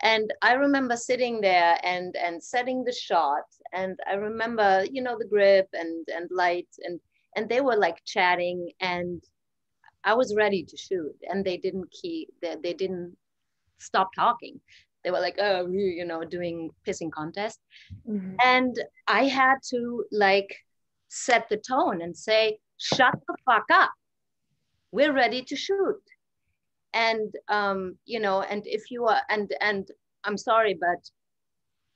Speaker 5: And I remember sitting there and setting the shot. And I remember, you know, the grip and lights and they were like chatting and I was ready to shoot and they didn't stop talking. They were like, oh, you know, doing pissing contest. Mm-hmm. And I had to like set the tone and say, shut the fuck up. We're ready to shoot. And, you know, and if you are, and I'm sorry, but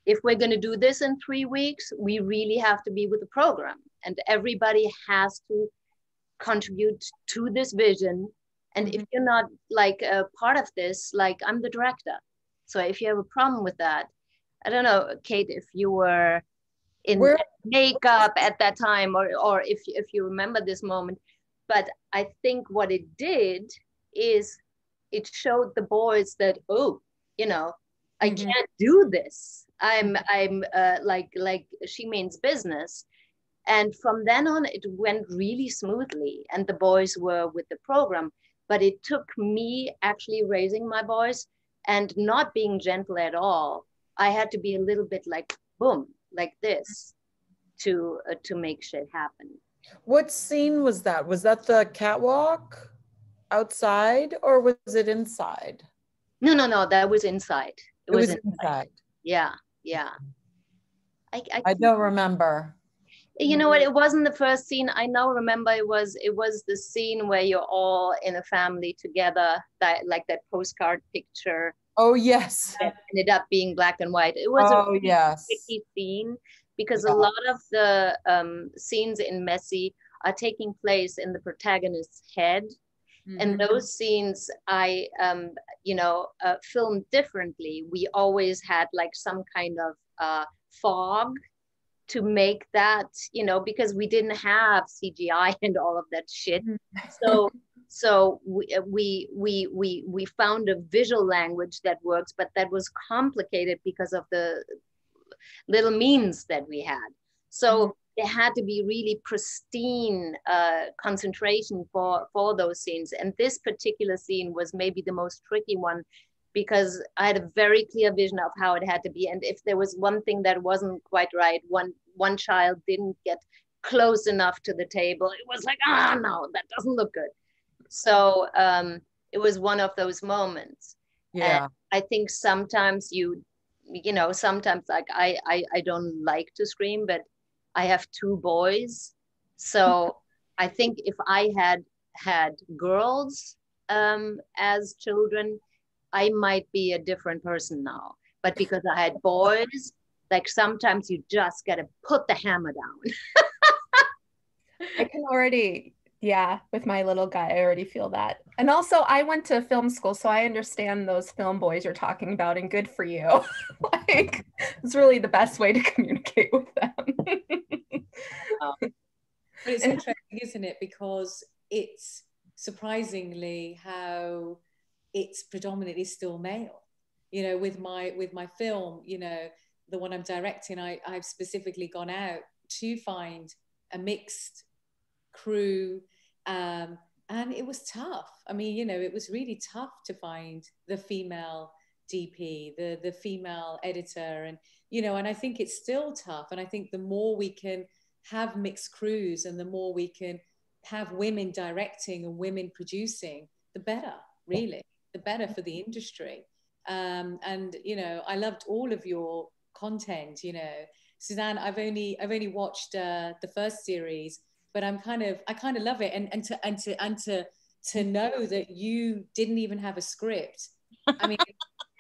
Speaker 5: if we're going to do this in 3 weeks, we really have to be with the program and everybody has to contribute to this vision. And if you're not like a part of this, like I'm the director. So if you have a problem with that, I don't know, Kate, if you were in makeup at that time or if you remember this moment, but I think what it did is it showed the boys that, oh, you know, I can't do this. I'm like she means business. And from then on, it went really smoothly and the boys were with the program. But it took me actually raising my boys and not being gentle at all. I had to be a little bit like, boom, like this to make shit happen.
Speaker 4: What scene was that? Was that the catwalk outside or was it inside?
Speaker 5: No, that was inside.
Speaker 4: It was inside.
Speaker 5: Yeah.
Speaker 4: I don't remember.
Speaker 5: You know what? It wasn't the first scene. I now remember it was the scene where you're all in a family together, that like that postcard picture.
Speaker 4: Oh yes.
Speaker 5: It ended up being black and white. It was a really tricky scene because a lot of the scenes in Messi are taking place in the protagonist's head. And those scenes I, filmed differently. We always had like some kind of fog to make that, you know, because we didn't have CGI and all of that shit. So we found a visual language that works, but that was complicated because of the little means that we had. So there had to be really pristine concentration for those scenes. And this particular scene was maybe the most tricky one because I had a very clear vision of how it had to be. And if there was one thing that wasn't quite right, one child didn't get close enough to the table, it was like, no, that doesn't look good. So it was one of those moments. Yeah. And I think sometimes sometimes like I don't like to scream, but I have 2 boys. So I think if I had girls as children, I might be a different person now. But because I had boys, like sometimes you just got to put the hammer down.
Speaker 1: I can already, with my little guy, I already feel that. And also I went to film school, so I understand those film boys you're talking about, and good for you. Like, it's really the best way to communicate with them.
Speaker 3: But it's interesting, isn't it? Because it's surprisingly how it's predominantly still male. You know, with my film, you know, the one I'm directing, I've specifically gone out to find a mixed crew, and it was tough. I mean, you know, it was really tough to find the female DP, the female editor, and you know, and I think it's still tough. And I think the more we can have mixed crews and the more we can have women directing and women producing, the better, really, the better for the industry. And you know, I loved all of your content. You know, Suzanne, I've only watched the first series, but I kind of love it. And to know that you didn't even have a script. I mean,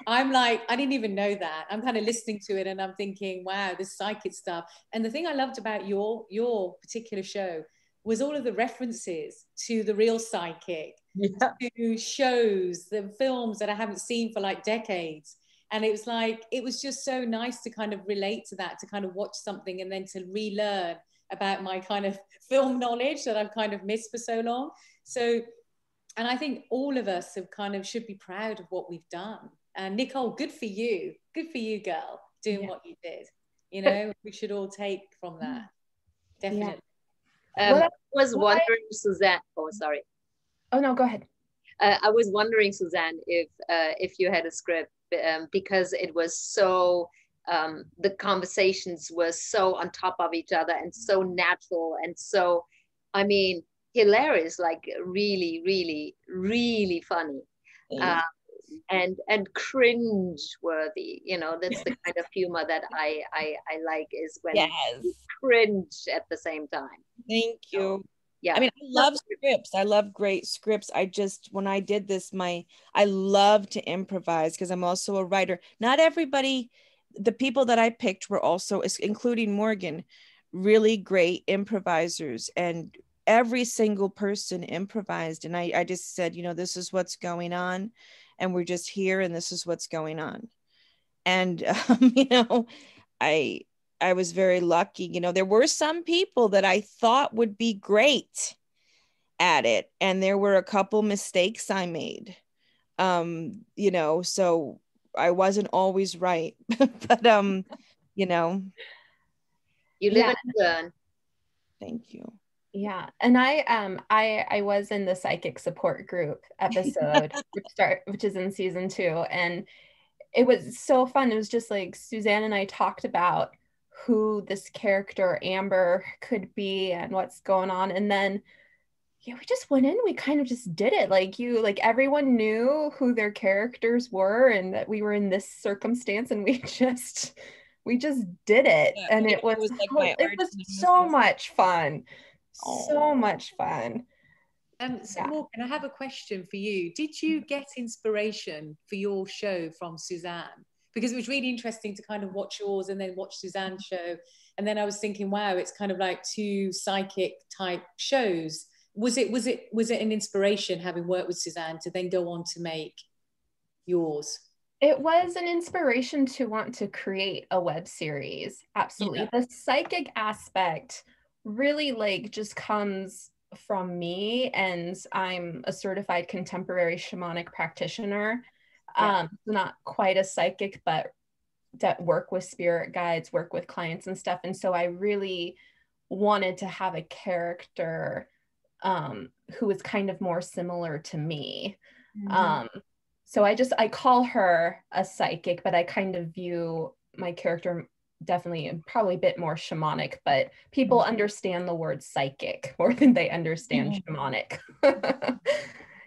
Speaker 3: I'm like, I didn't even know that. I'm kind of listening to it and I'm thinking, wow, this psychic stuff. And the thing I loved about your particular show was all of the references to the real psychic, to shows, the films that I haven't seen for like decades. And it was like, it was just so nice to kind of relate to that, to kind of watch something and then to relearn about my kind of film knowledge that I've kind of missed for so long. So I think all of us have kind of should be proud of what we've done. And Nicole, good for you. Good for you, girl, doing what you did. You know, we should all take from that. Definitely.
Speaker 5: I was wondering, Suzanne. Oh, sorry.
Speaker 1: Oh no, go ahead.
Speaker 5: I was wondering, Suzanne, if you had a script, because it was so, the conversations were so on top of each other and so natural and so, I mean, hilarious, like really, really, really funny. And cringe worthy, you know, that's the kind of humor that I like, is when you cringe at the same time.
Speaker 2: Thank you.
Speaker 5: So, yeah.
Speaker 2: I mean, I love scripts. I love great scripts. I just, when I did this, I love to improvise because I'm also a writer. Not everybody, the people that I picked were also, including Morgan, really great improvisers, and every single person improvised. And I just said, you know, this is what's going on, and we're just here, and this is what's going on. And, you know, I was very lucky. You know, there were some people that I thought would be great at it, and there were a couple mistakes I made. You know, so I wasn't always right. But you know.
Speaker 5: You live and learn.
Speaker 2: Thank you.
Speaker 1: Yeah. And I was in the psychic support group episode, which is in season 2. And it was so fun. It was just like Suzanne and I talked about who this character Amber could be and what's going on. And then we just went in, we kind of just did it. Like everyone knew who their characters were and that we were in this circumstance, and we just did it.
Speaker 2: Yeah,
Speaker 1: and it was so much fun. So much fun.
Speaker 3: So Morgan, I have a question for you. Did you get inspiration for your show from Suzanne? Because it was really interesting to kind of watch yours and then watch Suzanne's show. And then I was thinking, wow, it's kind of like 2 psychic type shows. Was it an inspiration, having worked with Suzanne, to then go on to make yours?
Speaker 1: It was an inspiration to want to create a web series. Absolutely. Yeah. The psychic aspect really just comes from me, and I'm a certified contemporary shamanic practitioner. Not quite a psychic, but that work with spirit guides, work with clients and stuff. And so I really wanted to have a character who was kind of more similar to me. So I call her a psychic, but I kind of view my character definitely probably a bit more shamanic, but people understand the word psychic more than they understand shamanic.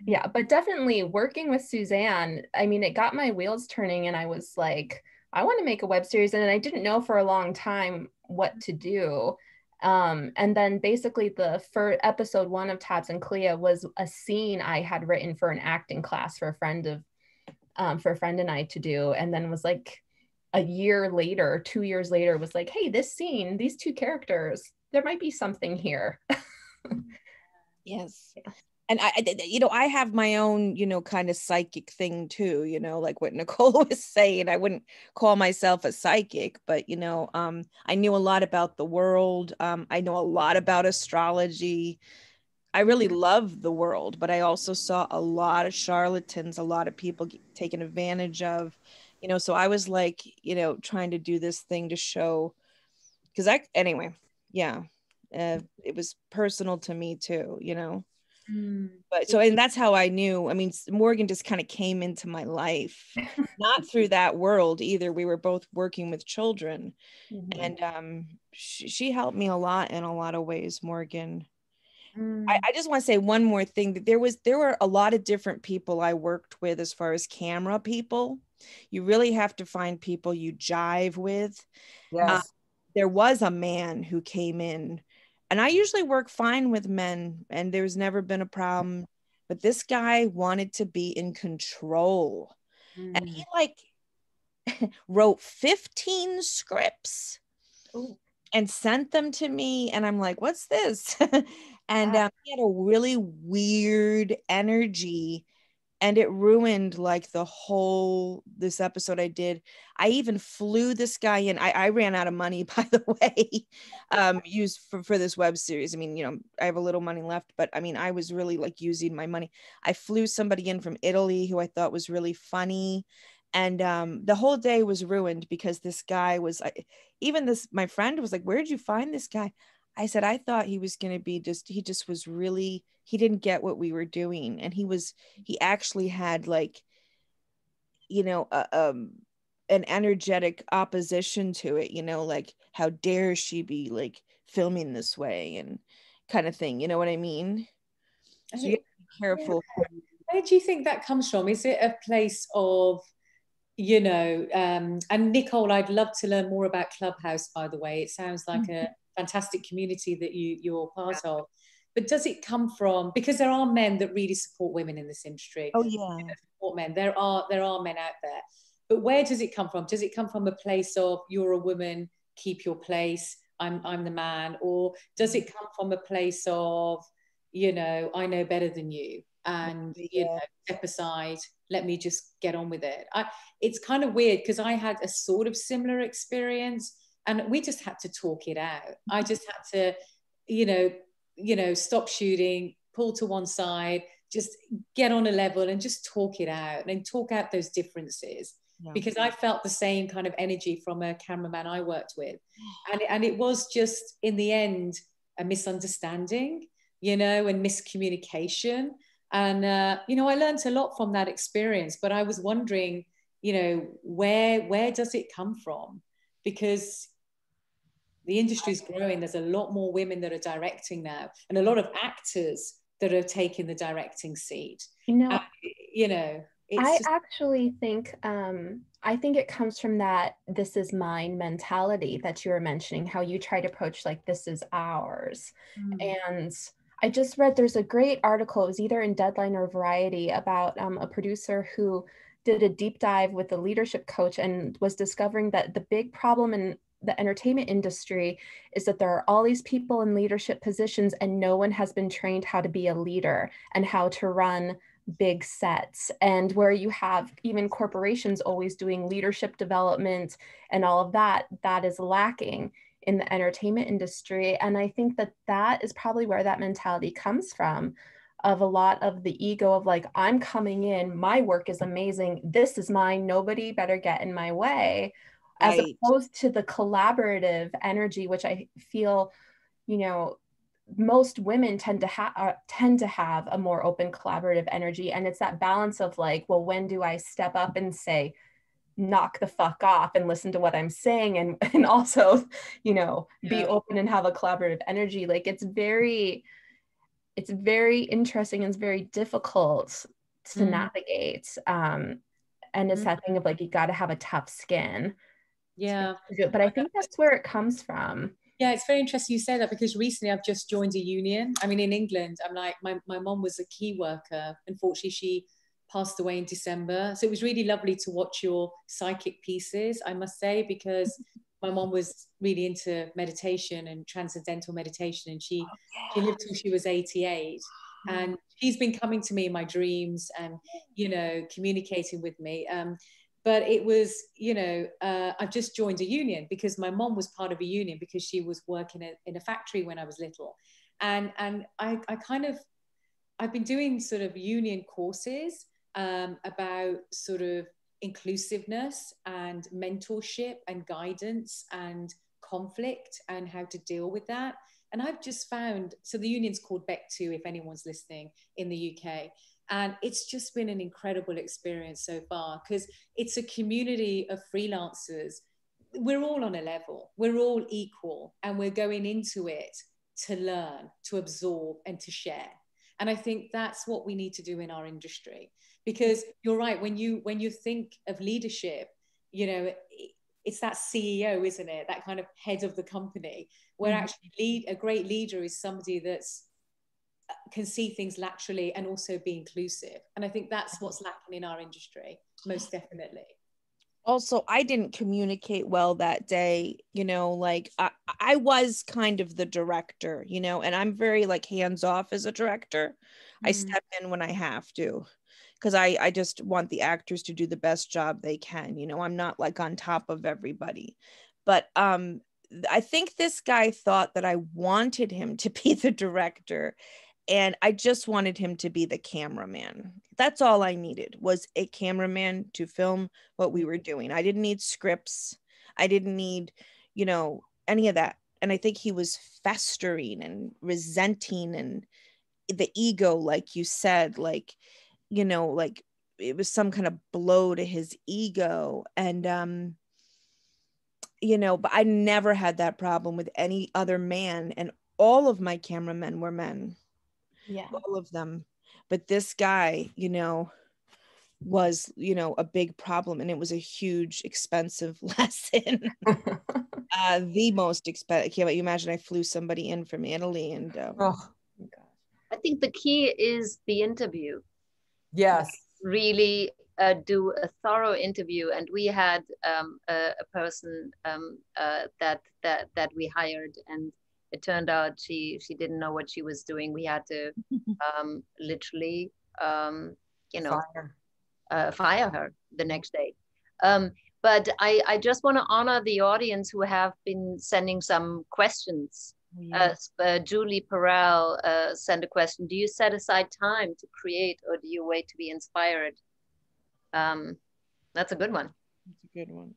Speaker 1: Yeah, but definitely working with Suzanne, I mean, it got my wheels turning, and I was like, I want to make a web series. And I didn't know for a long time what to do. And then basically for episode 1 of Tabs and Clea was a scene I had written for an acting class for a friend and I to do. And then was like a year later, 2 years later, was like, hey, this scene, these 2 characters, there might be something here.
Speaker 2: Yes. Yeah. And I have my own, kind of psychic thing too, like what Nicole was saying. I wouldn't call myself a psychic, but, I knew a lot about the world. I know a lot about astrology. I really love the world, but I also saw a lot of charlatans, a lot of people taken advantage of, so I was like, trying to do this thing to show, anyway, yeah, it was personal to me too, But and that's how I knew. I mean, Morgan just kind of came into my life, not through that world either. We were both working with children, and she helped me a lot in a lot of ways, Morgan. I just want to say one more thing, that there were a lot of different people I worked with as far as camera people. You really have to find people you jive with.
Speaker 4: Yes.
Speaker 2: There was a man who came in, and I usually work fine with men, and there's never been a problem. But this guy wanted to be in control. And he wrote 15 scripts and sent them to me. And I'm like, what's this? And he had a really weird energy. and it ruined like this episode I did. I even flew this guy in. I ran out of money, by the way, used for this web series. I mean, you know, I have a little money left, but I mean, I was really like using my money. I flew somebody in from Italy who I thought was really funny. And the whole day was ruined because this guy was, my friend was like, where'd you find this guy? I said, I thought he was going to be he just was really, he didn't get what we were doing. And he actually had like, you know, an energetic opposition to it, you know, like, how dare she be like filming this way and kind of thing. You know what I mean? So you have to be careful.
Speaker 3: Where do you think that comes from? Is it a place of, you know, and Nicole, I'd love to learn more about Clubhouse, by the way. It sounds like a fantastic community that you're part of. But does it come from, because there are men that really support women in this industry.
Speaker 2: Oh yeah.
Speaker 3: Support men. There are men out there. But where does it come from? Does it come from a place of, you're a woman, keep your place, I'm the man? Or does it come from a place of, you know, I know better than you, and you know, step aside, let me just get on with it? It's kind of weird because I had a sort of similar experience, and we just had to talk it out. I just had to, you know, stop shooting, pull to one side, just get on a level and just talk it out and talk out those differences. Yeah. Because I felt the same kind of energy from a cameraman I worked with. And it was just, in the end, a misunderstanding, you know, and miscommunication. And, you know, I learned a lot from that experience, but I was wondering, you know, where does it come from? Because the industry's growing. There's a lot more women that are directing now, and a lot of actors that are taking the directing seat.
Speaker 1: You know,
Speaker 3: actually
Speaker 1: think, I think it comes from that "this is mine" mentality that you were mentioning, how you try to approach like this is ours. And I just read, there's a great article, it was either in Deadline or Variety, about a producer who did a deep dive with a leadership coach and was discovering that the big problem in the entertainment industry is that there are all these people in leadership positions and no one has been trained how to be a leader and how to run big sets. And where you have even corporations always doing leadership development and all of that, that is lacking in the entertainment industry. And I think that that is probably where that mentality comes from, of a lot of the ego of like, I'm coming in, my work is amazing, this is mine, nobody better get in my way. As opposed to the collaborative energy, which I feel, you know, most women tend to have a more open collaborative energy. And it's that balance of like, well, when do I step up and say, knock the fuck off and listen to what I'm saying, and also, you know, be open and have a collaborative energy. Like it's very interesting and it's very difficult to navigate. And it's that thing of like, you got to have a tough skin.
Speaker 3: Yeah.
Speaker 1: But I think that's where it comes from.
Speaker 3: Yeah, it's very interesting you say that, because recently I've just joined a union. I mean, in England, I'm like, my mom was a key worker. Unfortunately, she passed away in December. So it was really lovely to watch your psychic pieces, I must say, because my mom was really into meditation and transcendental meditation, and she lived till she was 88. And she's been coming to me in my dreams and, you know, communicating with me. But it was, you know, I've just joined a union because my mom was part of a union because she was working in a factory when I was little. And I've been doing sort of union courses about sort of inclusiveness and mentorship and guidance and conflict and how to deal with that. And I've just found, so the union's called BEC2, if anyone's listening, in the UK. And it's just been an incredible experience so far, because it's a community of freelancers. We're all on a level, we're all equal, and we're going into it to learn, to absorb, and to share. And I think that's what we need to do in our industry, because you're right, when you think of leadership, you know, it's that CEO, isn't it? That kind of head of the company, where actually a great leader is somebody that's can see things laterally and also be inclusive. And I think that's what's lacking in our industry, most definitely.
Speaker 2: Also, I didn't communicate well that day, you know, like I was kind of the director, you know, and I'm very like hands off as a director. I step in when I have to, because I just want the actors to do the best job they can. You know, I'm not like on top of everybody. But I think this guy thought that I wanted him to be the director, and I just wanted him to be the cameraman. That's all I needed, was a cameraman to film what we were doing. I didn't need scripts. I didn't need, you know, any of that. And I think he was festering and resenting, and the ego, like you said, like, you know, like it was some kind of blow to his ego. And you know, but I never had that problem with any other man, and all of my cameramen were men.
Speaker 1: Yeah.
Speaker 2: All of them. But this guy, you know, was, you know, a big problem, and it was a huge expensive lesson. The most expensive. Can't you imagine? I flew somebody in from Italy, and
Speaker 5: I think the key is the interview.
Speaker 4: Yes.
Speaker 5: Really do a thorough interview, and we had a person that we hired, and it turned out she didn't know what she was doing. We had to literally you know fire her the next day. But I just want to honor the audience who have been sending some questions. Julie Perel sent a question. Do you set aside time to create, or do you wait to be inspired? That's a good one.
Speaker 2: That's a good one.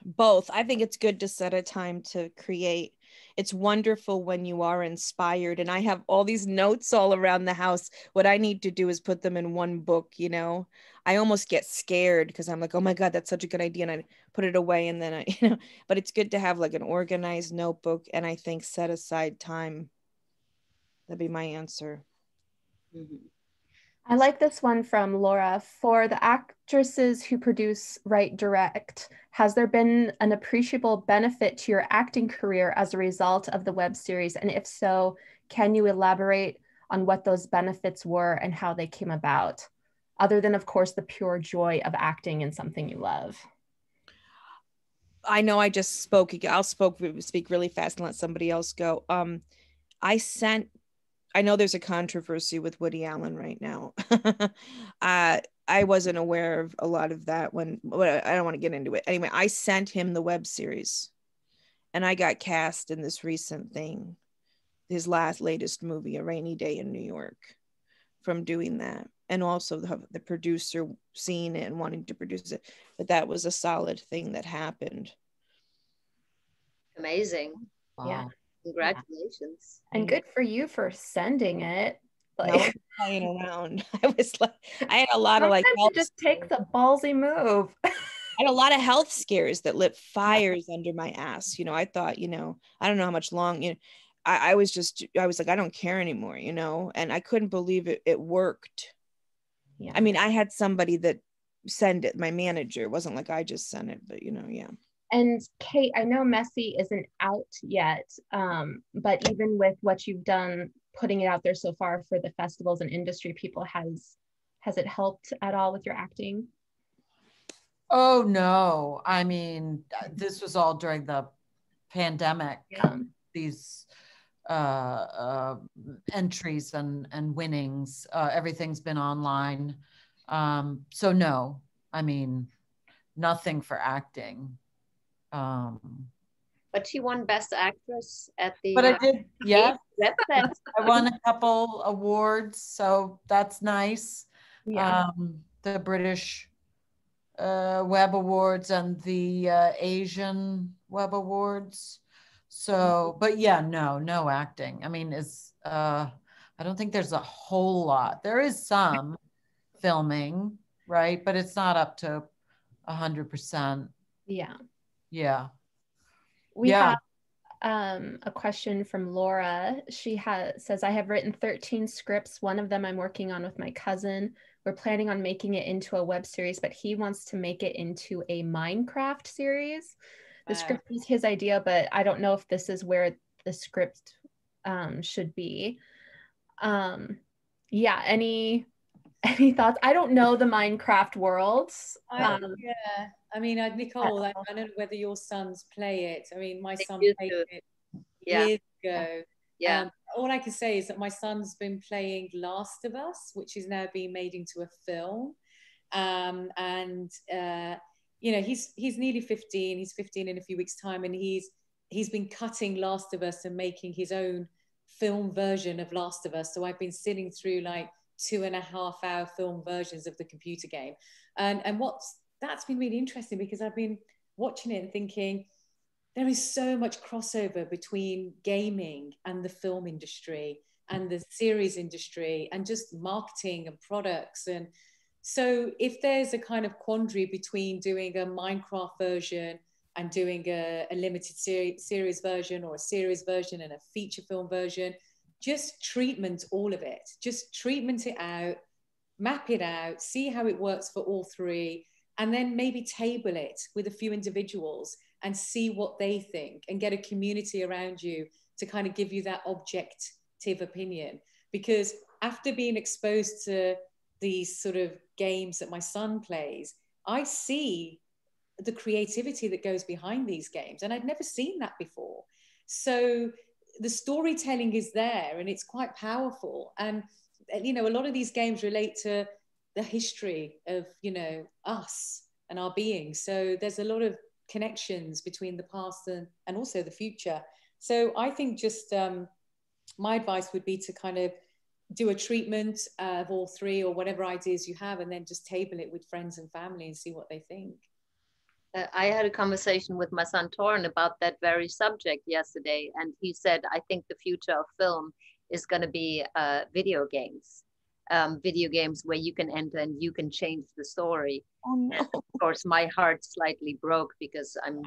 Speaker 2: Both. I think it's good to set a time to create. It's wonderful when you are inspired. And I have all these notes all around the house. What I need to do is put them in one book, you know. I almost get scared because I'm like, oh my God, that's such a good idea. And I put it away, and then I, you know, but it's good to have like an organized notebook, and I think set aside time. That'd be my answer.
Speaker 5: Mm-hmm.
Speaker 1: I like this one from Laura. For the actresses who produce, write, direct, has there been an appreciable benefit to your acting career as a result of the web series? And if so, can you elaborate on what those benefits were and how they came about, other than, of course, the pure joy of acting in something you love?
Speaker 2: I know I just spoke. I'll speak really fast and let somebody else go. I know there's a controversy with Woody Allen right now. I wasn't aware of a lot of that I don't want to get into it. Anyway, I sent him the web series, and I got cast in this recent thing, his latest movie, A Rainy Day in New York, from doing that. And also the producer seeing it and wanting to produce it. But that was a solid thing that happened.
Speaker 5: Amazing.
Speaker 4: Wow.
Speaker 1: Yeah.
Speaker 5: Congratulations.
Speaker 1: And good for you for sending it.
Speaker 2: Like, I was playing around. I had a lot of like
Speaker 1: health. Just takes a ballsy move.
Speaker 2: I had a lot of health scares that lit fires under my ass. You know, I thought, you know, I don't know how much long, you know, I was like, I don't care anymore, you know, and I couldn't believe it worked.
Speaker 1: Yeah.
Speaker 2: I mean, I had somebody that sent it, my manager. It wasn't like I just sent it, but you know, yeah.
Speaker 1: And Kate, I know Messy isn't out yet, but even with what you've done, putting it out there so far for the festivals and industry people, has it helped at all with your acting?
Speaker 4: Oh no, I mean, this was all during the pandemic.
Speaker 1: Yeah.
Speaker 4: These entries and winnings, everything's been online. So no, I mean, nothing for acting.
Speaker 5: But she won Best Actress at the.
Speaker 4: But I did, yeah.
Speaker 5: I
Speaker 4: won a couple awards, so that's nice.
Speaker 1: Yeah.
Speaker 4: The British Web Awards and the Asian Web Awards. So, but yeah, no acting. I mean, I don't think there's a whole lot. There is some filming, right? But it's not up to 100%.
Speaker 1: Yeah.
Speaker 4: Yeah.
Speaker 1: We have a question from Laura. She says, I have written 13 scripts. One of them I'm working on with my cousin. We're planning on making it into a web series, but he wants to make it into a Minecraft series. The script was his idea, but I don't know if this is where the script should be. Yeah, any thoughts? I don't know the Minecraft worlds.
Speaker 3: Yeah, I mean, Nicole, I don't know whether your sons play it. I mean, my son played it years ago.
Speaker 5: Yeah.
Speaker 3: all I can say is that my son's been playing Last of Us, which is now being made into a film. You know, he's nearly 15. He's 15 in a few weeks' time, and he's been cutting Last of Us and making his own film version of Last of Us. So I've been sitting through like 2.5-hour film versions of the computer game, and that's been really interesting, because I've been watching it and thinking there is so much crossover between gaming and the film industry and the series industry and just marketing and products. And so if there's a kind of quandary between doing a Minecraft version and doing a limited series version, or a series version and a feature film version, just treatment all of it. Just treatment it out, map it out, see how it works for all three, and then maybe table it with a few individuals and see what they think, and get a community around you to kind of give you that objective opinion. Because after being exposed to these sort of games that my son plays, I see the creativity that goes behind these games, and I'd never seen that before. So the storytelling is there, and it's quite powerful. And you know, a lot of these games relate to the history of, you know, us and our being. So there's a lot of connections between the past and also the future. So I think just my advice would be to kind of do a treatment of all three, or whatever ideas you have, and then just table it with friends and family and see what they think.
Speaker 5: I had a conversation with my son Torrin about that very subject yesterday, and he said, I think the future of film is going to be video games where you can enter and you can change the story.
Speaker 2: Oh no!
Speaker 5: And of course, my heart slightly broke, because I'm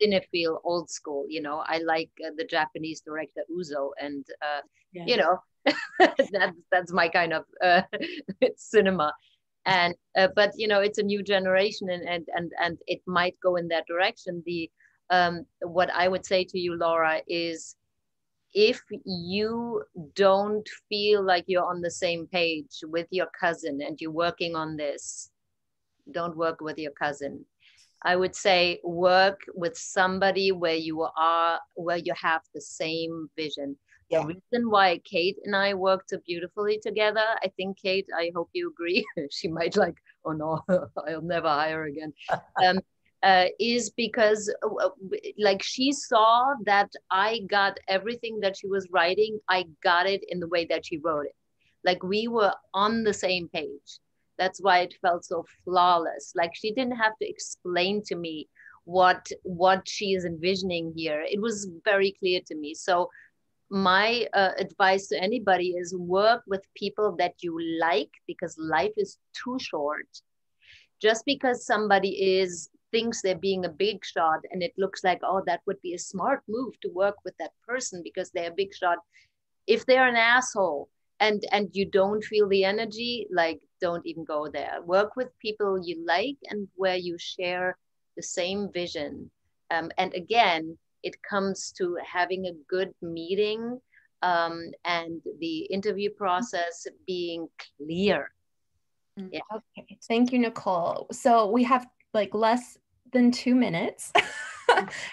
Speaker 5: cinephile, old school. You know, I like the Japanese director Uzo, and yeah. You know, that's my kind of cinema. And but you know, it's a new generation, and it might go in that direction. The what I would say to you, Laura, is if you don't feel like you're on the same page with your cousin and you're working on this, don't work with your cousin. I would say work with somebody where you have the same vision. Yeah. The reason why Kate and I worked so beautifully together, I think, Kate, I hope you agree, she might like, oh no, I'll never hire again, is because like she saw that I got everything that she was writing, I got it in the way that she wrote it. Like we were on the same page. That's why it felt so flawless. Like she didn't have to explain to me what she is envisioning here. It was very clear to me. So my advice to anybody is work with people that you like, because life is too short. Just because somebody thinks they're being a big shot and it looks like, oh, that would be a smart move to work with that person because they're a big shot. If they're an asshole and you don't feel the energy, like don't even go there. Work with people you like and where you share the same vision. And again, it comes to having a good meeting and the interview process being clear.
Speaker 1: Yeah. Okay. Thank you, Nicole. So we have like less than 2 minutes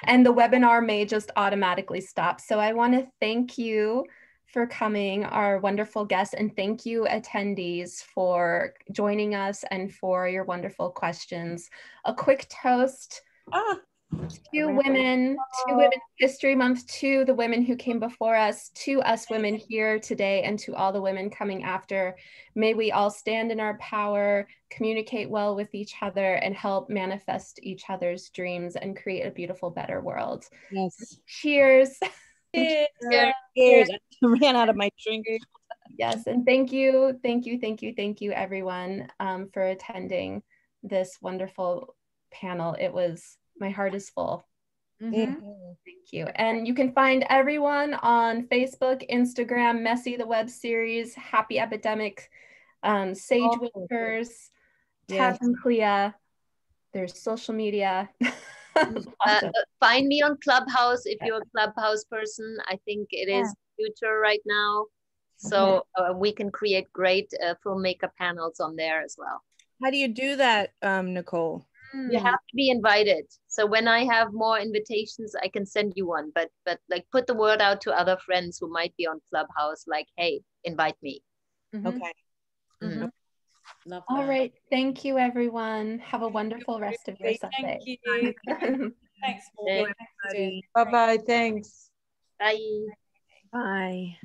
Speaker 1: and the webinar may just automatically stop. So I want to thank you for coming, our wonderful guests, and thank you attendees for joining us and for your wonderful questions. A quick toast. To women History Month, to the women who came before us, to us women here today, and to all the women coming after. May we all stand in our power, communicate well with each other, and help manifest each other's dreams and create a beautiful, better world.
Speaker 2: Yes.
Speaker 1: Cheers.
Speaker 2: Cheers. Cheers. I ran out of my drink.
Speaker 1: Yes, and thank you, everyone, for attending this wonderful panel. My heart is full. Mm-hmm. Thank you. And you can find everyone on Facebook, Instagram, Messy the Web Series, Happy Epidemic, Sage Winters, Tab and Clea. There's social media.
Speaker 5: Awesome. Find me on Clubhouse if you're a Clubhouse person. I think it is future right now. So we can create great filmmaker panels on there as well.
Speaker 2: How do you do that, Nicole?
Speaker 5: You have to be invited. So when I have more invitations, I can send you one. But like put the word out to other friends who might be on Clubhouse, like, hey, invite me.
Speaker 2: Okay.
Speaker 3: Love that.
Speaker 1: All right. Thank you, everyone. Have a wonderful rest of your Sunday.
Speaker 3: Thank you. Thanks, Morgan.
Speaker 5: Thanks,
Speaker 3: Thanks, Jen.
Speaker 4: Bye-bye. Thanks.
Speaker 5: Bye.
Speaker 2: Bye.